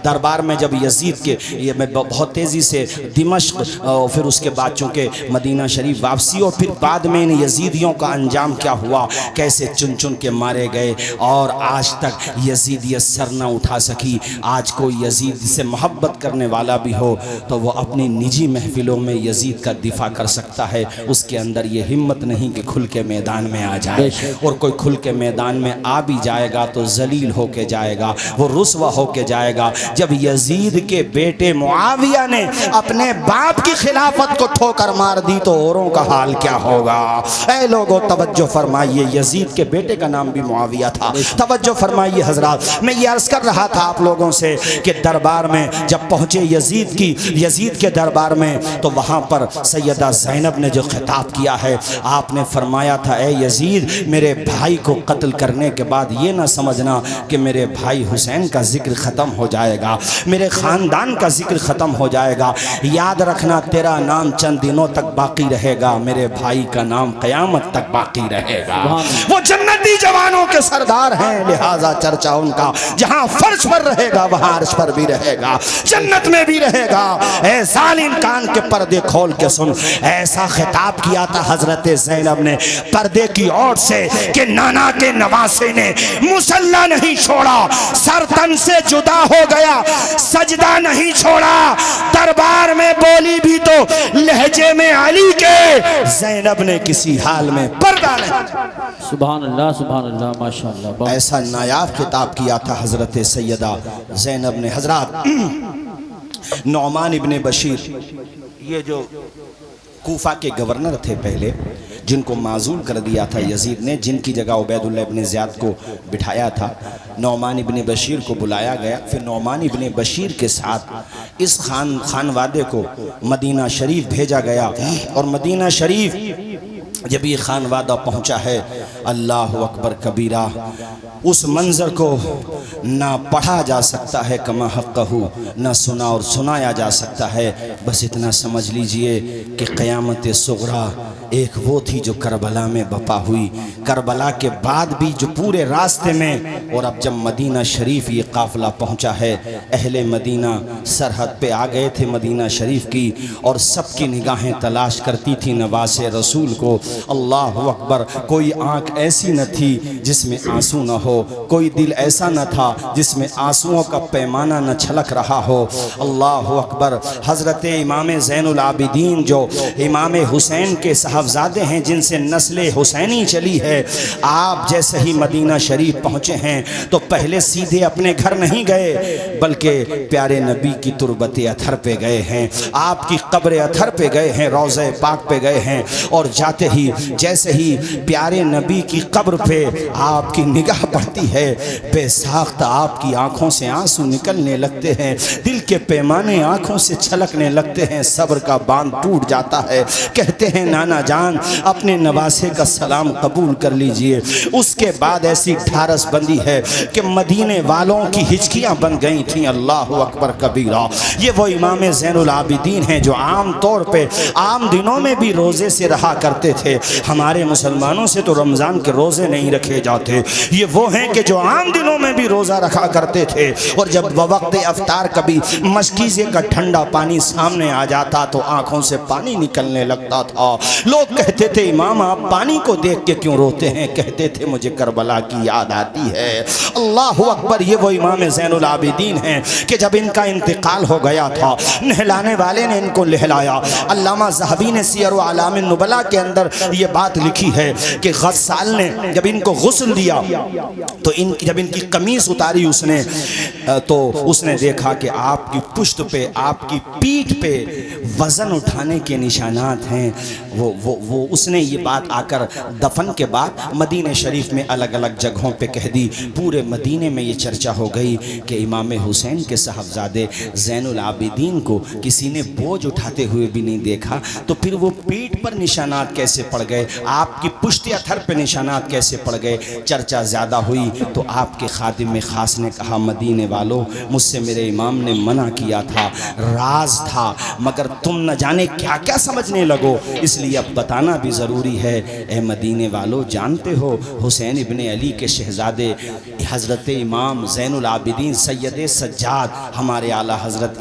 दरबार में जब यजीद के, ये मैं बहुत तेज़ी से दिमश्क और फिर उसके बाद चूँकि मदीना शरीफ वापसी, और फिर बाद में इन यजीदियों का अंजाम क्या हुआ, कैसे चुन चुन के मारे गए, और आज तक यजीद ये सर न उठा सकी। आज कोई यजीद से मोहब्बत करने वाला भी हो तो वो अपनी निजी महफिलों में यजीद का दिफा कर सकता है, उसके अंदर ये हिम्मत नहीं कि खुल के मैदान में आ जाए, और कोई खुल के मैदान में आ भी जाएगा तो जलील होके जाएगा, वो रुस्वा होके जाएगा। जब यजीद के बेटे मुआविया ने अपने बाप की खिलाफत को ठोकर मार दी तो औरों का हाल क्या होगा। ऐ लोगों तवज्जो फरमाइए, यजीद के बेटे का नाम भी मुआविया था। तवज्जो फरमाइए हजरात, मैं ये अर्ज कर रहा था आप लोगों से कि दरबार में जब पहुंचे यजीद के दरबार में, तो वहां पर सैयदा ज़ैनब ने जो खिताब किया है, आपने फरमाया था ए यजीद, मेरे भाई को कत्ल करने के बाद ये ना समझना कि मेरे भाई हुसैन का जिक्र ख़त्म हो जाएगा, मेरे ख़ानदान का जिक्र ख़त्म हो जाएगा। याद रखना तेरा नाम चंद दिनों तक बाकी रहेगा, मेरे भाई का नाम क़यामत तक बाकी रहेगा। वो जन्नती जवानों के सरदार हैं, लिहाजा चर्चा उनका, जहां फर्श पर रहेगा वहां अर्श पर भी रहेगा, जन्नत में भी रहेगा। ऐ जालिम कान के पर्दे खोल के सुन, ऐसा खिताब किया था हजरत ज़ैनब ने पर्दे की ओर से कि नाना के नवासे ने मुसल्ला नहीं छोड़ा, सर तन से जुदा हो गया, सजदा नहीं छोड़ा, दरबार में बोली भी तो लहजे में अली के, ज़ैनब ने किसी हाल में पर्दा नहीं। सुभान अल्लाह माशाअल्लाह। ऐसा नायाब खिताब किया था हजरत सैयदा ज़ैनब ने। हजरत नौमान इब्ने बशीर, ये जो कूफा के गवर्नर थे पहले, जिनको माजूल कर दिया था यजीद ने, जिनकी जगह उबैदुल्लाह इब्ने ज़ियाद को बिठाया था, नौमान इब्ने बशीर को बुलाया गया। फिर नौमान इब्ने बशीर के साथ इस खानवादे को मदीना शरीफ भेजा गया। और मदीना शरीफ जब ये खानवादा पहुंचा है, अल्लाह अकबर कबीरा, उस मंजर को ना पढ़ा जा सकता है कमा हक़्क़हू, ना सुना और सुनाया जा सकता है। बस इतना समझ लीजिए कि क़यामत सुग़रा एक वो थी जो करबला में बपा हुई, करबला के बाद भी जो पूरे रास्ते में। और अब जब मदीना शरीफ ये काफ़िला पहुंचा है, अहले मदीना सरहद पे आ गए थे मदीना शरीफ की, और सबकी निगाहें तलाश करती थी नवासे रसूल को। अल्लाह अकबर, कोई आँख ऐसी न थी जिसमें आंसू न हो, कोई दिल ऐसा न था जिसमें आंसुओं का पैमाना न छलक रहा हो। अल्लाह अकबर। हज़रत इमाम ज़ैनुल आबिदीन जो इमाम हुसैन के साहबजादे हैं, जिनसे नस्ल हुसैनी चली है, आप जैसे ही मदीना शरीफ पहुँचे हैं तो पहले सीधे अपने घर नहीं गए, बल्कि प्यारे नबी की तुरबत अथर पे गए हैं, आपकी कब्र अथर पे गए हैं, रोज़े पाक पे गए हैं। और जाते ही जैसे ही प्यारे नबी की कब्र पे आपकी निगाह पड़ती है, बेसाख्ता आपकी आंखों से आंसू निकलने लगते हैं, दिल के पैमाने आंखों से छलकने लगते हैं, सब्र का बांध टूट जाता है। कहते हैं नाना जान अपने नवासे का सलाम कबूल कर लीजिए। उसके बाद ऐसी ढारस बंदी है कि मदीने वालों की हिचकियां बन गई थी। अल्लाह अकबर कबीरा। ये वो इमाम ज़ैनुल आबिदीन हैं जो आम तौर पे आम दिनों में भी रोज़े से रहा करते थे। हमारे मुसलमानों से तो रमज़ान के रोज़े नहीं रखे जाते। ये वो हैं कि जो आम दिनों में भी रोज़ा रखा करते थे, और जब वक्त अफ्तार कभी मशकीज़े का ठंडा पानी सामने आ जाता तो आंखों से पानी निकलने लगता था। लोग कहते थे इमाम आप पानी को देख के क्यों रोते हैं? कहते थे मुझे करबला की याद आती है। अल्लाह अकबर। ये वो इमाम ज़ैनुल आबिदीन हैं कि जब इनका इंतकाल हो गया था, नहलाने वाले ने इनको लहलाया। अल्लामा ज़हबी ने सियर व आलाम नुबला के अंदर ये बात लिखी है कि गस्साल ने जब इनको गुस्ल दिया तो जब इनकी कमीज़ उतारी उसने, तो उसने देखा कि आपकी पुश्त पे, आपकी पीठ पे वज़न उठाने के निशानात हैं। वो उसने ये बात आकर दफन के बाद मदीने शरीफ में अलग अलग जगहों पे कह दी। पूरे मदीने में ये चर्चा हो गई कि इमाम हुसैन के साहबजादे ज़ैनुल आबिदीन को किसी ने बोझ उठाते हुए भी नहीं देखा, तो फिर वो पीठ पर निशानात कैसे पड़ गए, आपकी पुश्त अथर पे निशानात कैसे पड़ गए? चर्चा ज़्यादा हुई तो आपके खादिम में ख़ास ने कहा मदीने वालों, मुझसे मेरे इमाम ने मना किया था, राज था, मगर तुम न जाने क्या क्या समझने लगो, इसलिए अब बताना भी ज़रूरी है। ए मदीने वालों, जानते हो हुसैन इब्ने अली के शहज़ादे हज़रत इमाम ज़ैनुल आबिदीन सैयद सज्जाद हमारे आला हज़रत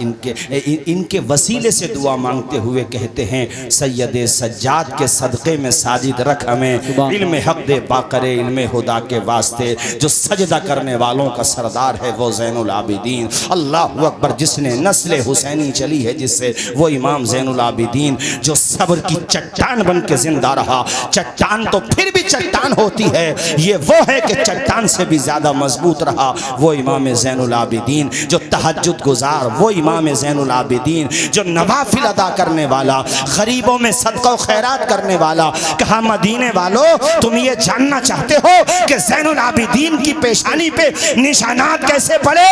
इनके वसीले से दुआ मांगते हुए कहते हैं सैयद सज्जाद के सदक़े में साजिद रख हमें, इल्म हक़ दे बाक़रे इल्म हुदा के वास्ते, जो सजदा करने वालों का सरदार है वो ज़ैनुल आबिदीन। अल्लाह अकबर। जिसने नस्ल हुसैनी चली है जिससे, वो इमाम ज़ैनुल आबिदीन जो सब्र की चट्टान बन के जिंदा रहा। चट्टान तो फिर भी चट्टान होती है, ये वो है कि चट्टान से भी ज़्यादा मजबूत रहा, वो इमाम ज़ैनुल आबिदीन जो तहज्जुद गुजार, वो इमाम ज़ैनुल आबिदीन जो नवाफिल अदा करने वाला, गरीबों में सदका व खैरात करने वाला। कहा मदीने वालों, तुम ये जानना चाहते हो कि ज़ैनुल आबिदीन की पेशानी पे निशानात कैसे पड़े?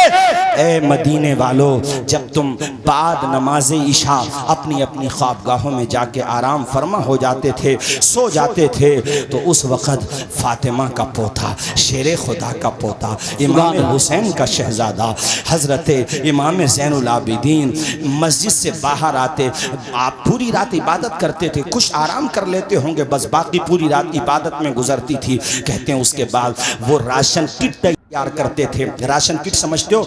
ए मदीने वालों, जब तुम बाद नमाज इशा अपनी अपनी ख्वाबगाहों में जाके आराम फरमा हो जाते थे, सो जाते थे, तो उस वक़्त फातिमा का पोता, शेर खुदा का पोता, इमाम हुसैन का शहजादा हज़रत इमाम ज़ैनुल आबिदीन मस्जिद से बाहर आते। आप पूरी रात इबादत करते थे, कुछ आराम कर लेते होंगे, बस बाकी पूरी रात इबादत में गुजरती थी। कहते हैं उसके बाद वो राशन किट तैयार करते थे। राशन किट समझते हो,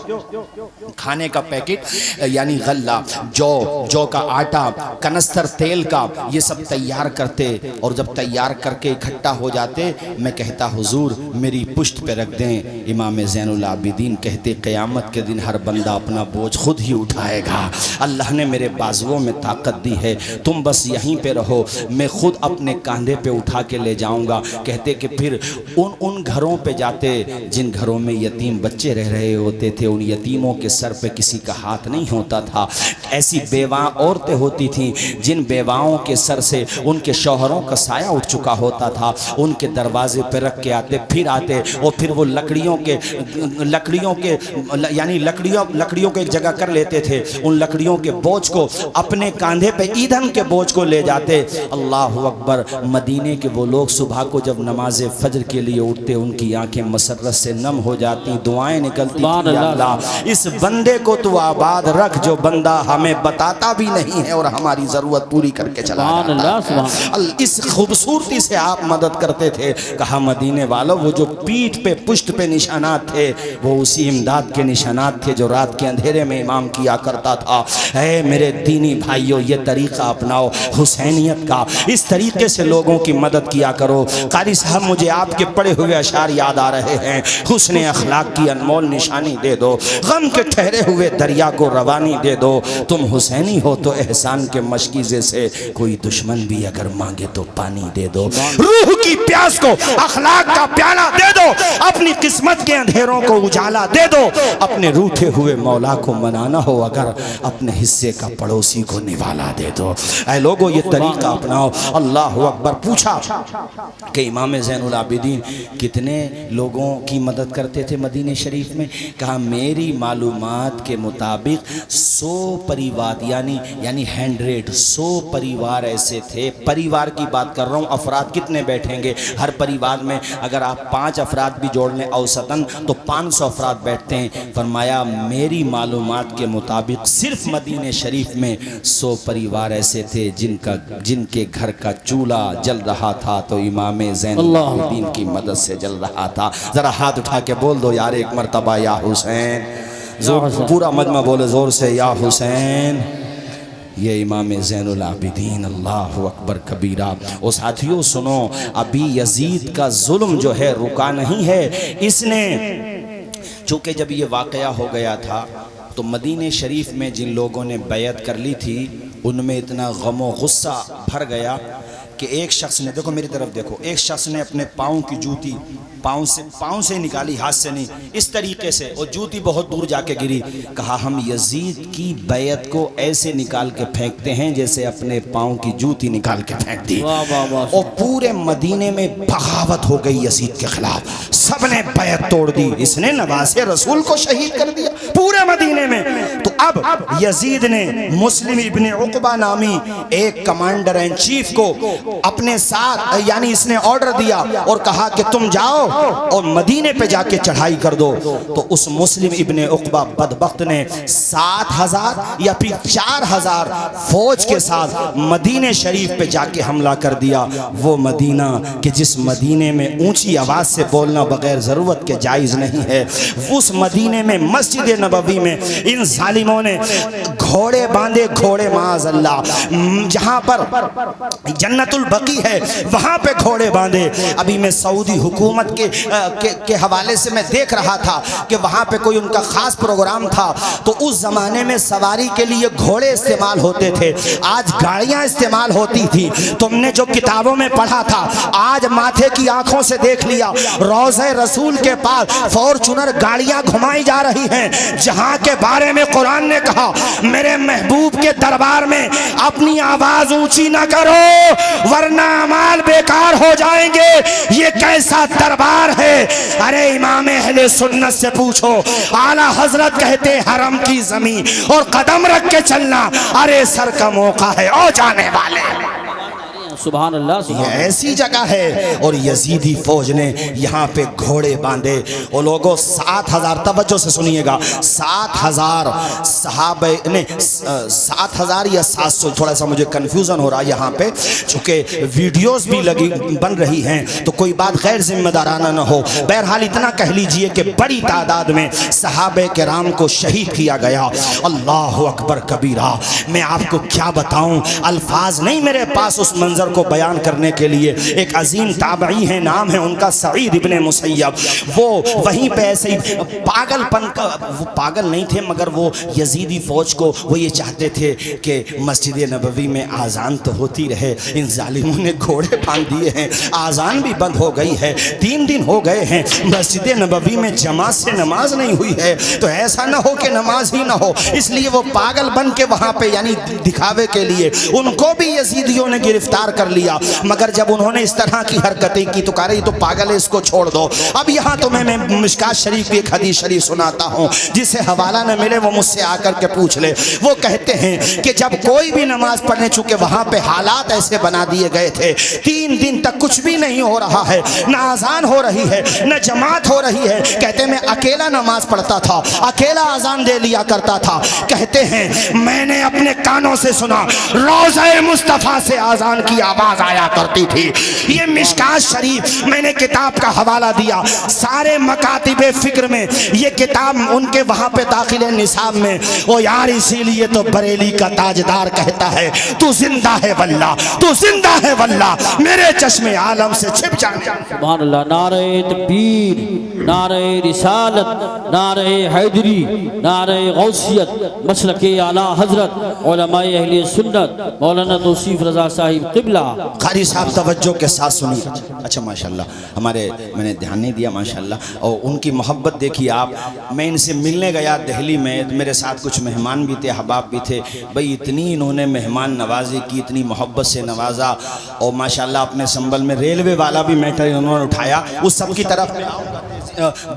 खाने का पैकेट यानी गल्ला, जौ का आटा, कनस्तर तेल का, ये सब तैयार करते और जब तैयार करके इकट्ठा हो जाते मैं कहता हुजूर मेरी पुश्त पे रख दें। इमाम ज़ैनुल आबिदीन कहते क़यामत के दिन हर बंदा अपना बोझ खुद ही उठाएगा। अल्लाह ने मेरे बाजुओं में ताकत दी है, तुम बस यहीं पे रहो, मैं खुद अपने कंधे पे उठा के ले जाऊंगा। कहते कि फिर उन घरों पे जाते जिन घरों में यतीम बच्चे रह रहे होते थे, उन यतीमों के सर पे किसी का हाथ नहीं होता था। ऐसी बेवा औरतें होती थी जिन बेवाओं के सर से उनके शौहरों का साया उठ चुका होता था, उनके दरवाजे पे रख के आते, फिर आते और फिर वो लकड़ियों के यानी लकड़ियों को एक जगह कर लेते थे, उन लकड़ियों के बोझ को अपने कंधे पे, ईंधन के बोझ को ले जाते। अल्लाह अकबर। मदीने के वो लोग सुबह को जब नमाज फजर के लिए उठते उनकी आंखें मसरत से नम हो जाती, दुआएं निकलती, अल्लाह इस बंदे को तू आबाद रख जो बंदा हमें बताता भी नहीं है और हमारी जरूरत पूरी करके चला जाता है। इस खूबसूरती से आप मदद करते थे। कहा मदीने वालों वो जो पीठ पे पुश्त पे निशानात थे वो उसी इमदाद के निशानात थे जो रात के अंधेरे में इमाम किया करता था। ऐ मेरे दीनी भाइयों, ये तरीका अपनाओ हुसैनियत का, इस तरीके से लोगों की मदद किया करो। कारी साहब मुझे आपके पढ़े हुए अशार याद आ रहे हैं। हुस्ने अखलाक की अनमोल निशानी दे दो, गम के ठहरे हुए दरिया को रवानी दे दो। तुम हुसैनी हो तो एहसान के मशकीज़े से कोई दुश्मन भी अगर मांगे तो पानी दे दो। रूह की प्यास को अखलाक का प्याला दे दो, अपनी किस्मत के अंधेरों को उजाला दे दो। अपने रूठे हुए मौला को मनाना हो अगर अपने हिस्से का पड़ोसी को निवाला दे दो। ऐ लोगों ये तरीका अपनाओ। अल्लाह अकबर। पूछा कि इमाम ज़ैनुल आबिदीन कितने लोगों की मदद करते थे मदीने शरीफ में? कहा मेरी मालूमात के मुताबिक 100 परिवार यानी 100 परिवार ऐसे थे। परिवार की बात कर रहा हूँ, अफराद कितने बैठेंगे? हर परिवार में अगर आप 5 अफराद भी जोड़ लें औसतन तो 500 अफराद बैठते हैं। फरमाया मेरी मालूमात के मुताबिक सिर्फ मदीने शरीफ में 100 परिवार ऐसे थे जिनके घर का चूल्हा जल रहा था तो इमाम ज़ैनुल आबिदीन की मदद से जल रहा था। जरा हाथ उठा के बोल दो यार एक मरतबा या हुसैन। जोर पूरा मजमा बोले जोर से या हुसैन। ये इमाम ज़ैनुल आबिदीन। अल्लाह अकबर कबीरा। और साथियों सुनो, अभी यजीद का जुल्म जो है रुका नहीं है। इसने चूँकि जब ये वाक़या हो गया था तो मदीने शरीफ में जिन लोगों ने बैत कर ली थी उनमें इतना गम व गुस्सा भर गया कि एक शख्स ने, देखो मेरी तरफ देखो, एक शख्स ने अपने पाँव की जूती पाँव से निकाली, हाथ से नहीं, इस तरीके से, और जूती बहुत दूर जाके गिरी। कहा हम यजीद की बैत को ऐसे निकाल के फेंकते हैं जैसे अपने पाँव की जूती निकाल के फेंक दी। और पूरे मदीने में बगावत हो गई यजीद के खिलाफ, सबने बैत तोड़ दी। इसने नवासे रसूल को शहीद कर दिया पूरे मदीने में। तो अब यजीद ने मुस्लिम इब्ने उक़बा नामी एक कमांडर इन चीफ को अपने साथ, यानी इसने ऑर्डर दिया और कहा कि तुम जाओ और मदीने पे जाके चढ़ाई कर दो। तो उस मुस्लिम इब्ने उक़बा बदबख्त ने 7000 या फिर 4000 फौज के साथ मदीने शरीफ पे जाके हमला कर दिया। वो मदीना कि जिस मदीने में ऊंची आवाज से बोलना बगैर जरूरत के जायज नहीं है, उस मदीने में मस्जिद नबवी में इन जालिमों ने घोड़े बांधे, घोड़े माज़ अल्लाह, जहां पर जन्नतुल बकी है वहां पे घोड़े बांधे। अभी मैं सऊदी हुकूमत के हवाले से मैं देख रहा था कि वहां पे कोई उनका खास प्रोग्राम था, तो उस जमाने में सवारी के लिए घोड़े इस्तेमाल होते थे, आज गाड़ियां इस्तेमाल होती थी। तुमने जो किताबों में पढ़ा था आज माथे की आंखों से देख लिया। रोज़े रसूल के पास फॉर्च्यूनर गाड़ियां घुमाई जा रही हैं, जहां के बारे में कुरान ने कहा मेरे महबूब के दरबार में अपनी आवाज ऊंची ना करो वरना अमाल बेकार हो जाएंगे। ये कैसा दरबार है? अरे इमाम अहले सुन्नत से पूछो, आला हजरत कहते हरम की जमीन और कदम रख के चलना अरे सर का मौका है। ओ जाने वाले सुभान अल्लाह, ये सुभान अल्लाह। ऐसी जगह है। और यजीदी फौज ने यहाँ पे घोड़े बांधे। वो लोगों 7,000, तवज्जो से सुनिएगा, 7,000 सहाबे ने, 7,000 या 700, थोड़ा सा मुझे कंफ्यूजन हो रहा है यहाँ पे, चूंकि वीडियोस भी लगी बन रही हैं तो कोई बात गैर जिम्मेदाराना न हो। बहरहाल इतना कह लीजिए कि बड़ी तादाद में सहाबे किराम को शहीद किया गया। अल्लाह अकबर कबीरा। मैं आपको क्या बताऊं, अल्फाज नहीं मेरे पास उस मंजर को बयान करने के लिए। एक अजीम ताबई है, नाम है उनका सईद इब्ने मुसय्यब। वो वहीं पे ऐसे ही पागलपन का, वो पागल नहीं थे मगर वो यजीदी फौज को वो ये चाहते थे कि मस्जिद नबवी में आज़ान तो होती रहे। इन जालिमों ने घोड़े बांध दिए हैं, आज़ान भी बंद हो गई है, 3 दिन हो गए हैं, मस्जिद नबवी में जमात से नमाज नहीं हुई है। तो ऐसा ना हो कि नमाज ही ना हो, इसलिए वो पागल बन के वहाँ पे यानी दिखावे के लिए उनको भी यजीदियों ने गिरफ्तार कर लिया। मगर जब उन्होंने इस तरह की हरकतें की तो कह रही तो पागल है, इसको छोड़ दो। अब यहाँ तो मैं मिशकात शरीफ की एक हदीस शरीफ सुनाता हूँ, जिसे हवाला न मिले वो मुझसे आकर के पूछ ले। वो कहते हैं कि जब कोई भी नमाज पढ़ने, चुके वहाँ पे हालात ऐसे बना दिए गए थे, 3 दिन तक कुछ भी नहीं हो रहा है, न आज़ान हो रही है न जमात हो रही है। कहते मैं अकेला नमाज पढ़ता था, अकेला आज़ान दे लिया करता था। कहते हैं मैंने अपने कानों से सुना, रोज़े मुस्तफ़ा से आज़ान की आवाज़ आया करती थी। ये मिशकात शरीफ, मैंने किताब का हवाला दिया, सारे मकातिबे फिक्र में ये किताब उनके वहाँ पे दाखिल है निसाब में। ओ यार इसीलिए तो बरेली का ताजदार कहता है तू जिंदा है वल्ला, तू जिंदा है वल्ला, मेरे चश्मे आलम से छिप जाने। सुभान अल्लाह। नारे तकबीर, नारे रिसालत, नारे हैदरी, नारे गौसियत, मसलके आला हजरत उलमाए अहले सुन्नत मौलाना तौसीफ रज़ा साहिब क़िबला। कारी साहब तवज्जो के साथ सुनिए। अच्छा माशाल्लाह, हमारे मैंने ध्यान नहीं दिया माशाल्लाह, और उनकी मोहब्बत देखिए आप। मैं इनसे मिलने गया दिल्ली में, मेरे साथ कुछ मेहमान भी थे, अहबाब भी थे। भाई इतनी इन्होंने मेहमान नवाजी की, इतनी मोहब्बत से नवाजा, और माशाल्लाह अपने संबल में रेलवे वाला भी मैटर इन्होंने उठाया। उस सब की तरफ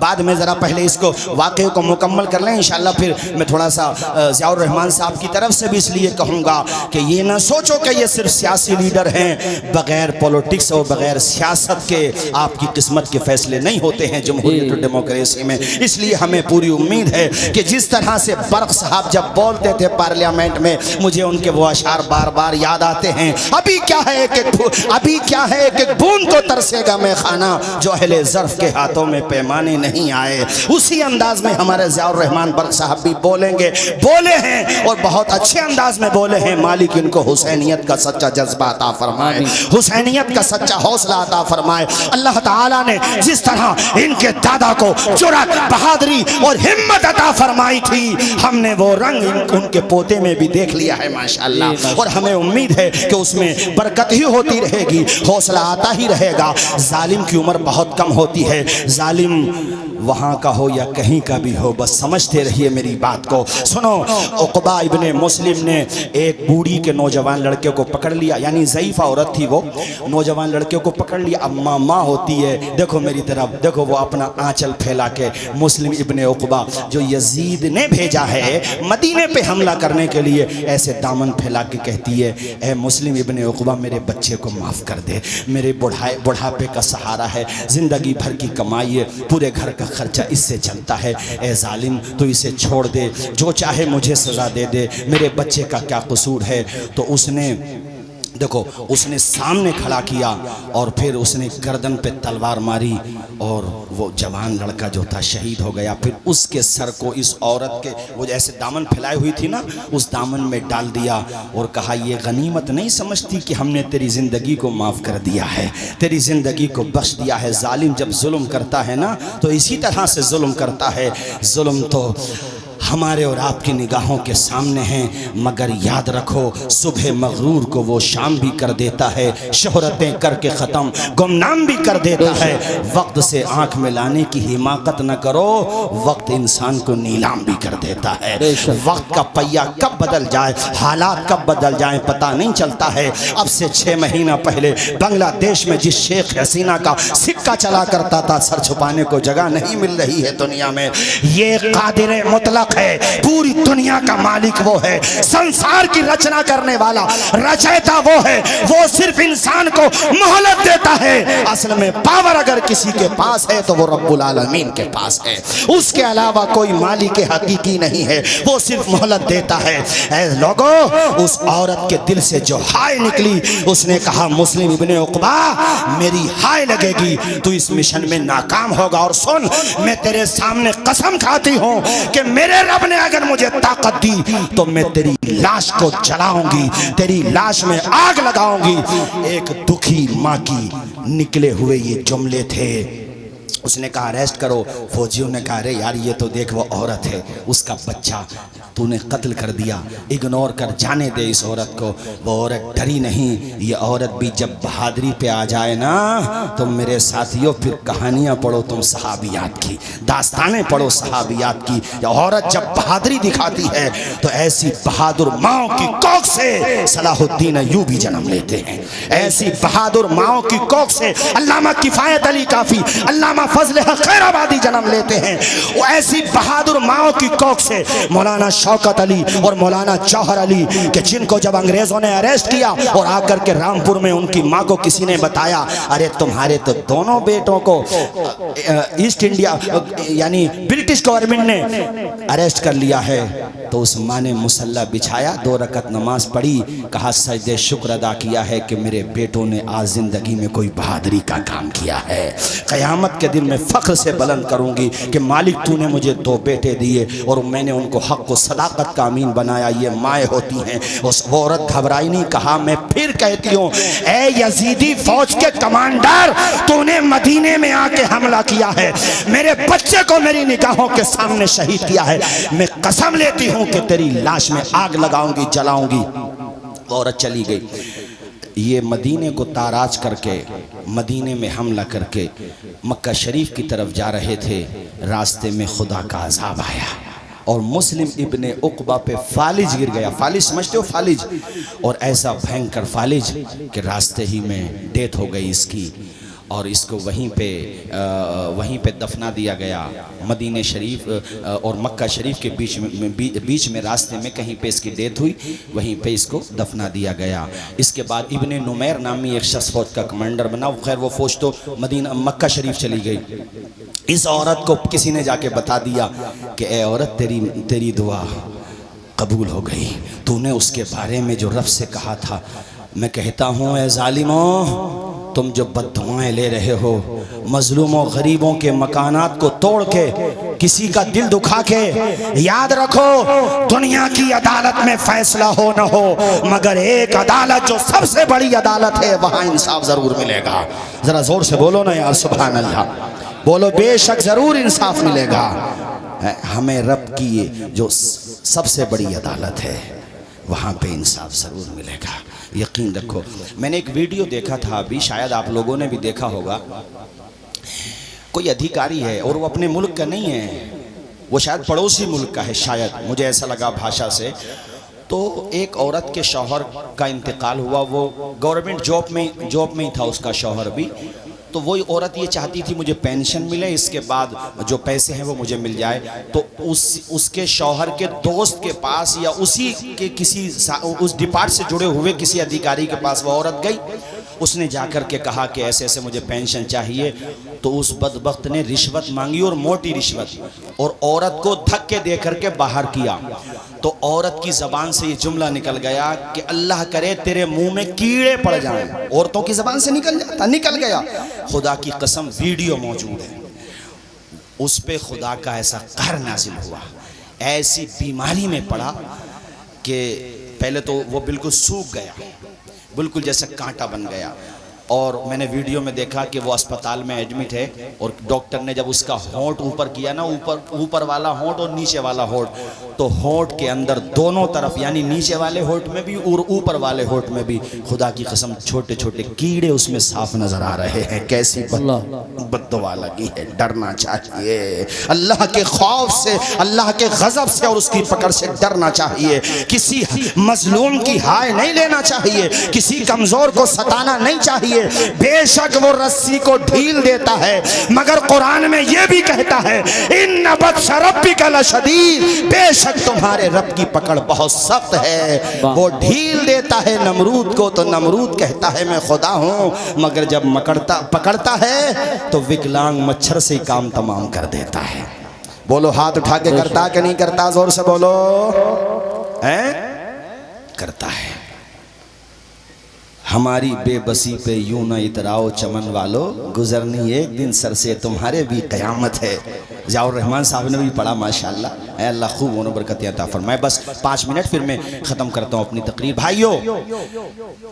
बाद में ज़रा पहले इसको वाक़े को मुकम्मल कर लें इंशाल्लाह, फिर मैं थोड़ा सा ज़ियाउर रहमान साहब की तरफ से भी इसलिए कहूँगा कि ये ना सोचो कि ये सिर्फ सियासी लीडर हैं। बग़ैर पॉलिटिक्स और बग़ैर सियासत के आपकी किस्मत के फैसले नहीं होते हैं जमहूरियत और डेमोक्रेसी में। इसलिए हमें पूरी उम्मीद है कि जिस तरह से बर्क साहब जब बोलते थे पार्लियामेंट में, मुझे उनके वो अशार बार बार याद आते हैं। अभी क्या है कि बूंद को तरसेगा मैं खाना, जो अहले ज़र्फ़ के हाथों में पैमाने नहीं आए। उसी अंदाज में हमारे ज़ियाउर रहमान बर्क साहब भी बोले हैं और बहुत अच्छे अंदाज में बोले हैं। मालिक इनको हुसैनियत का सच्चा जज्बा अता फरमाए, हुसैनियत का सच्चा हौसला अता फरमाए। अल्लाह ताला ने जिस तरह इनके दादा को जुर्रत, बहादुरी और हिम्मत अता फरमाई थी, हमने वो रंग उनके पोते में भी देख लिया है माशाअल्लाह। और हमें उम्मीद है कि उसमें बरकत ही होती रहेगी, हौसला आता ही रहेगा। जालिम की उम्र बहुत कम होती है, जालिम वहाँ का हो या कहीं का भी हो, बस समझते रहिए मेरी बात को। सुनो, उक़बा इब्ने मुस्लिम ने एक बूढ़ी के नौजवान लड़के को पकड़ लिया, यानी ज़ईफ़ा औरत थी वो, नौजवान लड़के को पकड़ लिया। अब माँ होती है, देखो मेरी तरफ देखो, वो अपना आंचल फैला के मुस्लिम इब्ने उक़बा जो यजीद ने भेजा है मदीने पे हमला करने के लिए, ऐसे दामन फैला के कहती है, ए मुस्लिम इब्ने उक़बा मेरे बच्चे को माफ़ कर दे, मेरे बुढ़ापे का सहारा है, ज़िंदगी भर की कमाई है, पूरे घर का खर्चा इससे चलता है। ए जालिम तो इसे छोड़ दे, जो चाहे मुझे सज़ा दे दे, मेरे बच्चे का क्या कसूर है। तो उसने देखो, उसने सामने खड़ा किया और फिर उसने गर्दन पे तलवार मारी और वो जवान लड़का जो था शहीद हो गया। फिर उसके सर को इस औरत के वो जैसे दामन फैलाई हुई थी ना, उस दामन में डाल दिया और कहा, ये गनीमत नहीं समझती कि हमने तेरी ज़िंदगी को माफ़ कर दिया है, तेरी ज़िंदगी को बख्श दिया है। जालिम जब जुल्म करता है ना तो इसी तरह से जुल्म करता है। जुल्म तो हमारे और आपकी निगाहों के सामने हैं, मगर याद रखो सुबह मगरूर को वो शाम भी कर देता है, शोहरतें करके ख़त्म गुमनाम भी कर देता है। वक्त से आंख मिलाने की हिमाकत न करो, वक्त इंसान को नीलाम भी कर देता है। वक्त का पहिया कब बदल जाए, हालात कब बदल जाए पता नहीं चलता है। अब से 6 महीना पहले बांग्लादेश में जिस शेख हसीना का सिक्का चला करता था, सर छुपाने को जगह नहीं मिल रही है दुनिया में, ये कादिर मुतलक है, पूरी दुनिया का मालिक वो है, संसार की रचना करने वाला रचयिता वो है। वो सिर्फ इंसान को मोहलत देता है। असल में पावर अगर किसी के पास है तो वो रब्बुल आलमीन के पास है, उसके अलावा कोई मालिक हकीकी नहीं है, वो सिर्फ मोहलत देता है। ऐ लोगों, उस औरत के दिल से जो हाय निकली, उसने कहा मुस्लिम इब्ने उक़बा मेरी हाय लगेगी, तू इस मिशन में नाकाम होगा। और सुन, मैं तेरे सामने कसम खाती हूँ कि मेरे रब ने अगर मुझे ताकत दी तो मैं तेरी लाश को जलाऊंगी, तेरी लाश में आग लगाऊंगी। एक दुखी माँ की निकले हुए ये जुमले थे। उसने कहा अरेस्ट करो। फौजियों ने कहा अरे यार ये तो देख वो औरत है, उसका बच्चा तूने कत्ल कर दिया, इग्नोर कर, जाने दे इस औरत को। वो औरत डरी नहीं। ये औरत भी जब बहादुरी पे आ जाए ना तो मेरे साथियों फिर कहानियाँ पढ़ो तुम सहाबियात की, दास्तानें पढ़ो सहाबियात की। ये औरत जब बहादुरी दिखाती है तो ऐसी बहादुर माओ की कोख से सलाहुद्दीन अय्यूबी जन्म लेते हैं। ऐसी बहादुर माओ की कोख से अल्लामा किफायत अली काफी, अल्लामा फजल हक खैराबादी जन्म लेते हैं। वो ऐसी बहादुर माओ की कोख से मौलाना शौकत अली और मौलाना जौहर अली के जिनको जब अंग्रेजों ने अरेस्ट किया और आकर के रामपुर में उनकी माँ को किसी ने बताया अरे तुम्हारे तो दोनों बेटों को ईस्ट इंडिया यानी ब्रिटिश गवर्नमेंट ने अरेस्ट कर लिया है, तो उस माँ ने मुसल्ला बिछाया, 2 रकत नमाज पढ़ी, कहा सजदे शुक्र अदा किया है कि मेरे बेटों ने आज जिंदगी में कोई बहादुरी का काम किया है। क़यामत के दिन मैं फ़ख्र से बुलंद करूंगी कि मालिक तूने मुझे 2 बेटे दिए और मैंने उनको हक को सदाकत का अमीन बनाया। ये माएँ होती हैं। उस औरत घबराई नहीं, कहा मैं फिर कहती हूँ ए यजीदी फौज के कमांडर, तूने मदीने में आके हमला किया है, मेरे बच्चे को मेरी निगाहों के सामने शहीद किया है, मैं कसम लेती हूँ कि तेरी लाश में आग लगाऊंगी, जलाऊंगी। औरत चली गई। ये मदीने को ताराज करके, मदीने में हमला करके मक्का शरीफ की तरफ जा रहे थे। रास्ते में खुदा का अज़ाब आया और मुस्लिम इब्ने उक़बा पे फालिज गिर गया। फालिज समझते हो? फालिज। और ऐसा भयंकर फालिज कि रास्ते ही में डेथ हो गई इसकी और इसको वहीं पे दफना दिया गया। मदीने शरीफ और मक्का शरीफ के बीच में रास्ते में कहीं पे इसकी डेथ हुई, वहीं पे इसको दफना दिया गया। इसके बाद इब्ने नुमैर नामी एक शख्स फौज का कमांडर बना। खैर वो फौज तो मक्का शरीफ चली गई। इस औरत को किसी ने जाके बता दिया कि ए औरत तेरी दुआ कबूल हो गई, तूने उसके बारे में जो रब से कहा था। मैं कहता हूँ ए जालिमों, तुम जो बद्दुआएं ले रहे हो, मजलूमों गरीबों के मकानात को तोड़ के, किसी का दिल दुखा के, याद रखो दुनिया की अदालत में फैसला हो न हो, मगर एक अदालत जो सबसे बड़ी अदालत है वहाँ इंसाफ जरूर मिलेगा। जरा जोर से बोलो ना यार, सुभान अल्लाह बोलो, बेशक जरूर इंसाफ मिलेगा। हमें रब की जो सबसे बड़ी अदालत है वहाँ पे इंसाफ ज़रूर मिलेगा, यकीन रखो। मैंने एक वीडियो देखा था अभी, शायद आप लोगों ने भी देखा होगा। कोई अधिकारी है और वो अपने मुल्क का नहीं है, वो शायद पड़ोसी मुल्क का है, शायद मुझे ऐसा लगा भाषा से। तो एक औरत के शौहर का इंतकाल हुआ, वो गवर्नमेंट जॉब में ही था उसका शौहर भी। तो वही औरत ये चाहती थी मुझे पेंशन मिले, इसके बाद जो पैसे हैं वो मुझे मिल जाए। तो उसके शौहर के दोस्त के पास या उसी के किसी उस डिपार्ट से जुड़े हुए किसी अधिकारी के पास वो औरत गई। उसने जाकर के कहा कि ऐसे ऐसे मुझे पेंशन चाहिए। तो उस बदबख्त ने रिश्वत मांगी और मोटी रिश्वत, और औरत को धक्के दे करके बाहर किया। तो औरत की ज़बान से ये जुमला निकल गया कि अल्लाह करे तेरे मुंह में कीड़े पड़ जाएं। औरतों की ज़बान से निकल गया। खुदा की कसम वीडियो मौजूद है, उस पे खुदा का ऐसा कहर नाजिल हुआ, ऐसी बीमारी में पड़ा कि पहले तो वो बिल्कुल सूख गया, बिल्कुल जैसे कांटा बन गया। और मैंने वीडियो में देखा कि वो अस्पताल में एडमिट है और डॉक्टर ने जब उसका होंठ ऊपर किया ना, ऊपर वाला होंठ और नीचे वाला होंठ, तो होंठ के अंदर दोनों तरफ, यानी नीचे वाले होंठ में भी और ऊपर वाले होंठ में भी, खुदा की कसम छोटे छोटे कीड़े उसमें साफ नजर आ रहे हैं। कैसी बद्दुआ लगी है। डरना चाहिए अल्लाह के खौफ से, अल्लाह के गजब से और उसकी पकड़ से डरना चाहिए। किसी मजलूम की हाय नहीं लेना चाहिए, किसी कमजोर को सताना नहीं चाहिए। बेशक वो रस्सी को ढील देता है, मगर कुरान में ये भी कहता है इन्न बत्श रब्बिका लशदीद, बेशक तुम्हारे रब की पकड़ बहुत सख्त है। वो ढील देता है नमरूद को, तो नमरूद कहता है मैं खुदा हूं, मगर जब पकड़ता है तो विकलांग मच्छर से काम तमाम कर देता है। बोलो हाथ उठा के करता कि नहीं करता? जोर से बोलो। हैं? करता है। हमारी बेबसी पे यूं न इतराओ चमन वालो, गुजरनी एक दिन सर से तुम्हारे भी कयामत है। ज़ियाउर रहमान साहब ने भी पढ़ा माशाल्लाह। अल्लाह खूब उन्हें बरकत अता फरमाए। बस 5 मिनट फिर मैं ख़त्म करता हूँ अपनी तकरीर। भाइयों,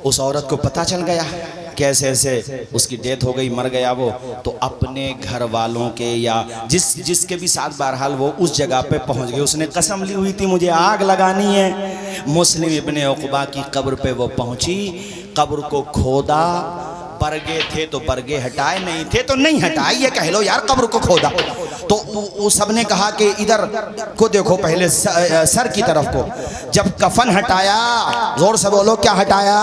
उस औरत को पता चल गया कैसे ऐसे उसकी डेथ हो गई, मर गया वो, तो अपने घर वालों के या जिसके भी साथ बहरहाल वो उस जगह पे पहुँच गए। उसने कसम ली हुई थी मुझे आग लगानी है। मुस्लिम इब्ने उक़बा की कब्र पे वो पहुँची, कब्र को खोदा, बरगे थे तो बरगे हटाए, नहीं थे तो नहीं हटाए, ये कह लो यार। कब्र को खोदा तो वो सब ने कहा कि इधर को देखो, पहले सर की तरफ को। जब कफन हटाया, जोर से बोलो क्या हटाया,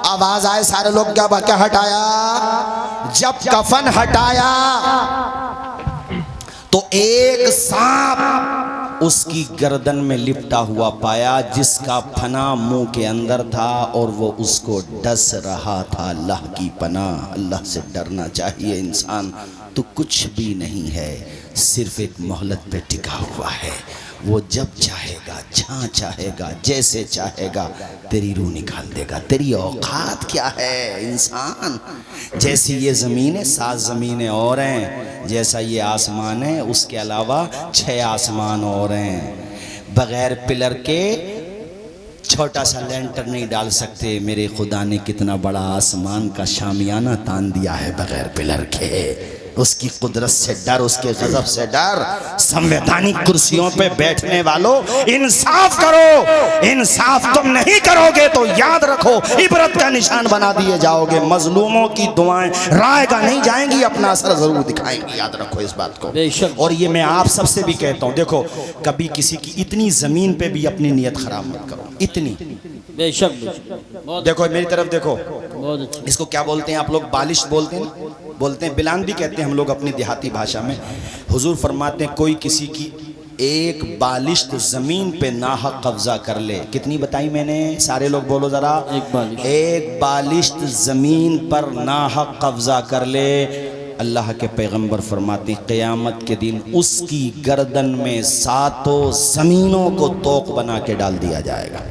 आवाज आए सारे लोग, क्या हटाया? जब कफन हटाया तो एक सांप उसकी गर्दन में लिपटा हुआ पाया, जिसका फना मुंह के अंदर था और वो उसको डस रहा था। अल्लाह की पनाह, अल्लाह से डरना चाहिए इंसान। तो कुछ भी नहीं है, सिर्फ एक मोहलत पे टिका हुआ है। वो जब चाहेगा, जहाँ चाहेगा, जैसे चाहेगा तेरी रूह निकाल देगा। तेरी औकात क्या है इंसान? जैसी ये ज़मीन है 7 ज़मीनें और हैं, जैसा ये आसमान है उसके अलावा 6 आसमान और हैं। बग़ैर पिलर के छोटा सा लेंटर नहीं डाल सकते। मेरे खुदा ने कितना बड़ा आसमान का शामियाना तान दिया है बग़ैर पिलर के। उसकी कुदरत से डर, उसके गजब से डर। संवैधानिक कुर्सियों पे बैठने वालों, इंसाफ करो। इंसाफ तुम नहीं करोगे तो याद रखो इबरत का निशान बना दिए जाओगे। मजलूमों की दुआएं रायगा नहीं जाएंगी, अपना असर जरूर दिखाएंगी। याद रखो इस बात को। और ये मैं आप सबसे भी कहता हूँ, देखो कभी किसी की इतनी जमीन पे भी अपनी नीयत खराब मत करो। इतनी बेशक। देखो मेरी तरफ देखो, इसको क्या बोलते हैं आप लोग? बालिश बोलते हैं, बोलते हैं बिलान भी कहते हैं हम लोग अपनी देहाती भाषा में। हुजूर फरमाते हैं कोई किसी की एक बालिश्त जमीन पे नाहक कब्जा कर ले। कितनी बताई मैंने? सारे लोग बोलो जरा। एक बालिश्त जमीन पर नाहक कब्जा कर ले, अल्लाह के पैगंबर फरमाते हैं क़यामत के दिन उसकी गर्दन में 7 ज़मीनों को तोक बना के डाल दिया जाएगा।